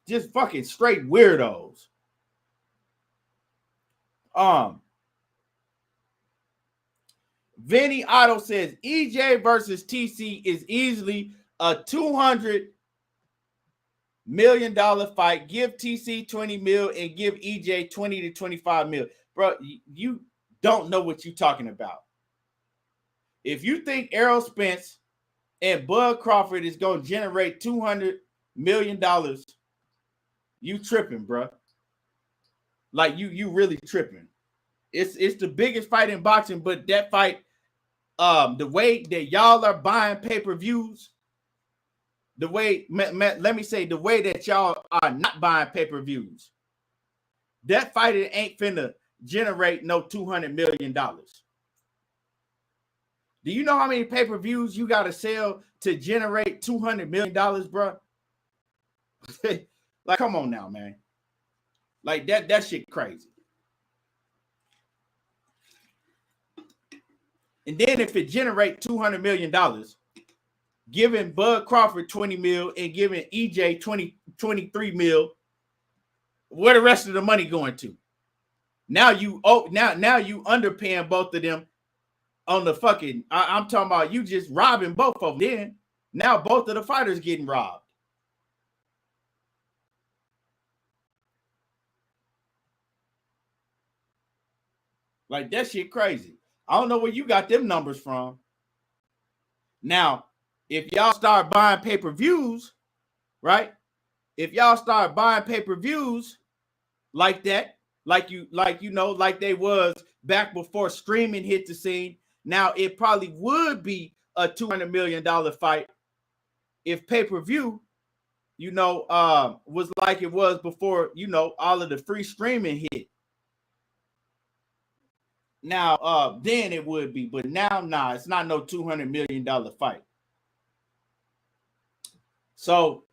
Just fucking straight weirdos. Vinny Otto says EJ versus TC is easily a $200 million fight. Give TC 20 mil and give EJ 20 to 25 mil. Bro, you don't know what you're talking about. If you think Errol Spence and Bud Crawford is going to generate $200 million, you tripping, bro. Like, you really tripping. It's the biggest fight in boxing, but that fight, the way that y'all are buying pay-per-views, the way that y'all are not buying pay-per-views, that fight ain't finna generate no $200 million. Do you know how many pay-per-views you got to sell to generate $200 million, bro? Like, come on now, man. Like, that shit crazy. And then if it generate $200 million, giving Bud Crawford 20 mil and giving EJ 23 mil, where the rest of the money going to? Now you underpaying both of them on the fucking, I'm talking about you just robbing both of them. Then now both of the fighters getting robbed. Like, that shit crazy. I don't know where you got them numbers from. Now, if y'all start buying pay-per-views, right? If y'all start buying pay-per-views like that, like they was back before streaming hit the scene, now it probably would be a $200 million fight if pay-per-view, was like it was before, all of the free streaming hit. Now, then it would be, but now, nah, it's not no $200 million fight. So,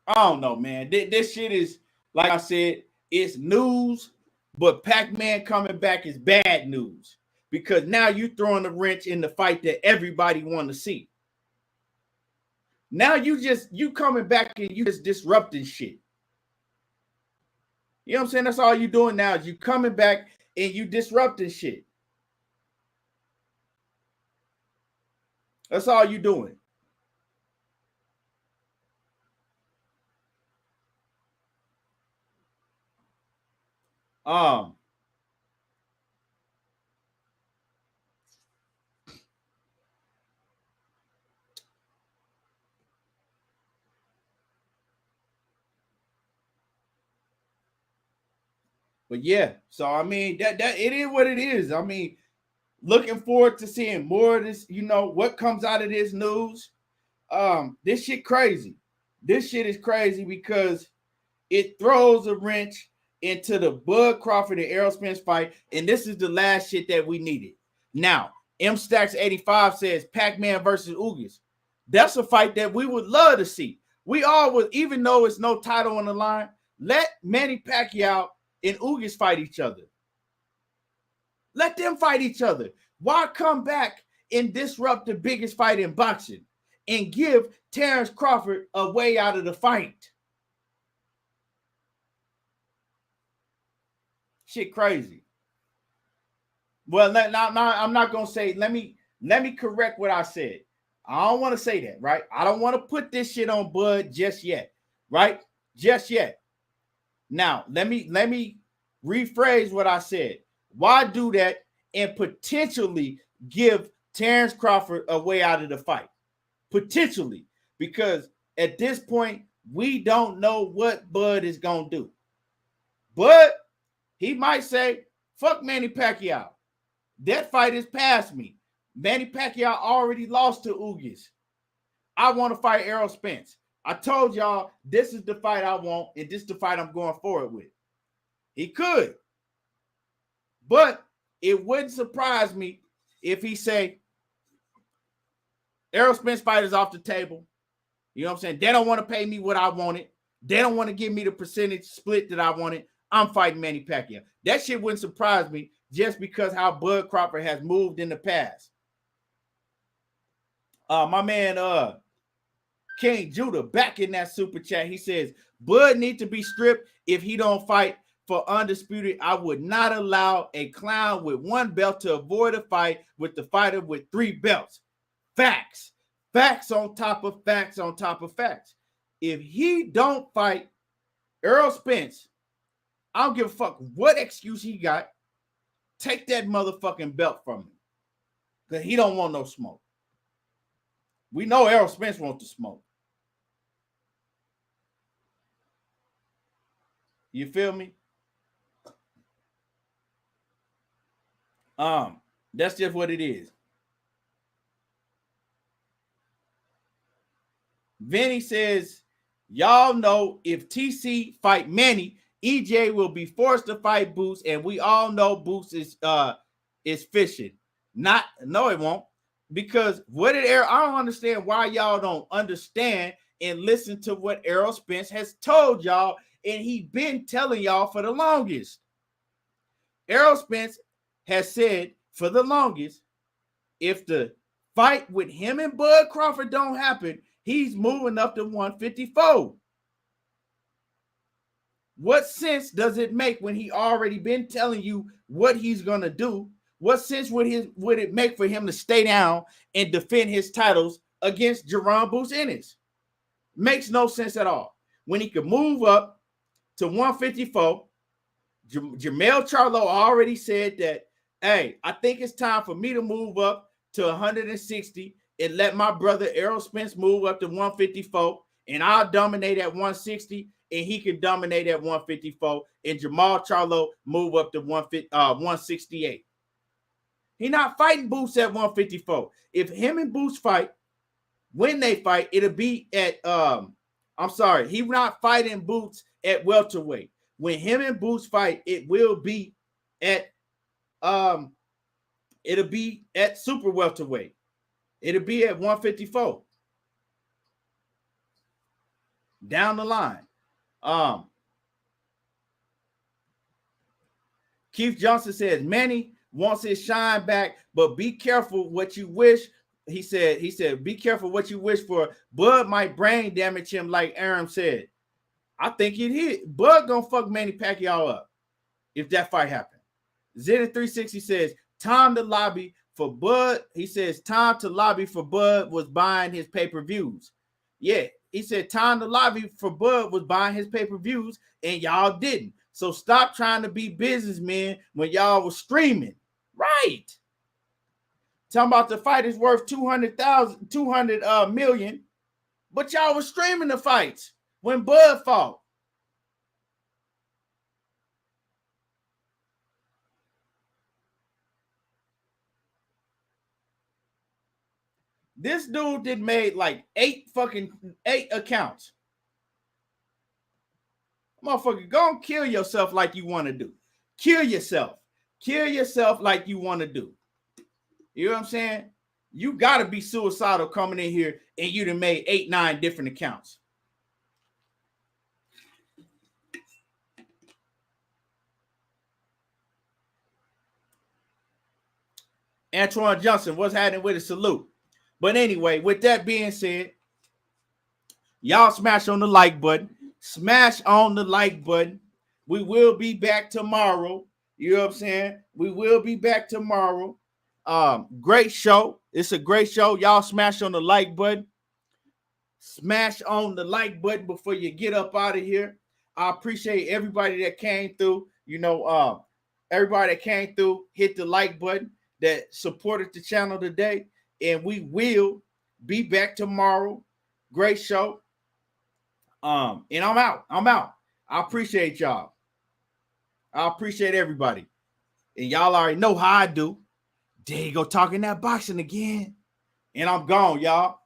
I don't know, man. This shit is, like I said, it's news, but Pac-Man coming back is bad news because now you throwing a wrench in the fight that everybody want to see. Now you coming back and you just disrupting shit. You know what I'm saying? That's all you doing now is you coming back and you disrupting shit. That's all you doing. But yeah, so I mean that it is what it is. I mean, looking forward to seeing more of this, what comes out of this news. This shit crazy. This shit is crazy because it throws a wrench into the Bud Crawford and Errol Spence fight, and this is the last shit that we needed. Now, M Stacks 85 says Pac-Man versus Ugas. That's a fight that we would love to see. We all would, even though it's no title on the line, let Manny Pacquiao and Ugas fight each other. Let them fight each other. Why come back and disrupt the biggest fight in boxing and give Terence Crawford a way out of the fight? Shit crazy. Well, now I'm not gonna say. Let me correct what I said. I don't want to say that, right? I don't want to put this shit on Bud just yet, right? Just yet. Now, let me rephrase what I said. Why do that and potentially give Terence Crawford a way out of the fight? Potentially, because at this point, we don't know what Bud is going to do. But he might say, fuck Manny Pacquiao. That fight is past me. Manny Pacquiao already lost to Ugas. I want to fight Errol Spence. I told y'all this is the fight I want, and this is the fight I'm going forward with. He could. But it wouldn't surprise me if he say, Errol Spence fight is off the table. You know what I'm saying? They don't want to pay me what I wanted. They don't want to give me the percentage split that I wanted. I'm fighting Manny Pacquiao. That shit wouldn't surprise me just because how Bud Crawford has moved in the past. My man, King Judah, back in that super chat, he says, Bud need to be stripped if he don't fight for undisputed. I would not allow a clown with one belt to avoid a fight with the fighter with 3 belts. Facts. Facts on top of facts on top of facts. If he don't fight Errol Spence, I don't give a fuck what excuse he got. Take that motherfucking belt from him. Because he don't want no smoke. We know Errol Spence wants to smoke. You feel me? That's just what it is. Vinny says, y'all know if TC fight Manny, EJ will be forced to fight Boots, and we all know Boots is fishing. No, it won't. Because what did Errol? I don't understand why y'all don't understand and listen to what Errol Spence has told y'all, and he been telling y'all for the longest. Errol Spence has said for the longest, if the fight with him and Bud Crawford don't happen, he's moving up to 154. What sense does it make when he already been telling you what he's going to do What sense would it make for him to stay down and defend his titles against Jerome Boots Ennis? Makes no sense at all. When he could move up to 154, Jermell Charlo already said that, hey, I think it's time for me to move up to 160 and let my brother Errol Spence move up to 154, and I'll dominate at 160, and he can dominate at 154, and Jamal Charlo move up to 168. He's not fighting Boots at 154. If him and Boots fight, when they fight, it'll be at he's not fighting Boots at welterweight. When him and Boots fight, it will be at it'll be at super welterweight. It'll be at 154. Down the line. Keith Johnson says Manny wants his shine back, but be careful what you wish. He said, be careful what you wish for. Bud might brain damage him, like Aram said. I think he'd hit. Bud gonna fuck Manny Pacquiao up if that fight happened. Zenith360 says, time to lobby for Bud. He says, time to lobby for Bud was buying his pay-per-views. Yeah, he said, time to lobby for Bud was buying his pay-per-views, and y'all didn't. So stop trying to be businessmen when y'all was streaming. Right. Talking about the fight is worth 200 million, but y'all was streaming the fights when Bud fought. This dude did made like 8 accounts. Motherfucker, go and kill yourself like you want to do. Kill yourself. Kill yourself like you want to do. You know what I'm saying? You got to be suicidal coming in here and you done made 8, 9 different accounts. Antoine Johnson, what's happening with a salute? But anyway, with that being said, y'all smash on the like button. Smash on the like button. We will be back tomorrow. You know what I'm saying? We will be back tomorrow. Great show. It's a great show. Y'all smash on the like button. Smash on the like button before you get up out of here. I appreciate everybody that came through. You know, everybody that came through, hit the like button, that supported the channel today. And we will be back tomorrow. Great show. And I'm out. I appreciate y'all. I appreciate everybody. And y'all already know how I do. There you go, talking that boxing again. And I'm gone, y'all.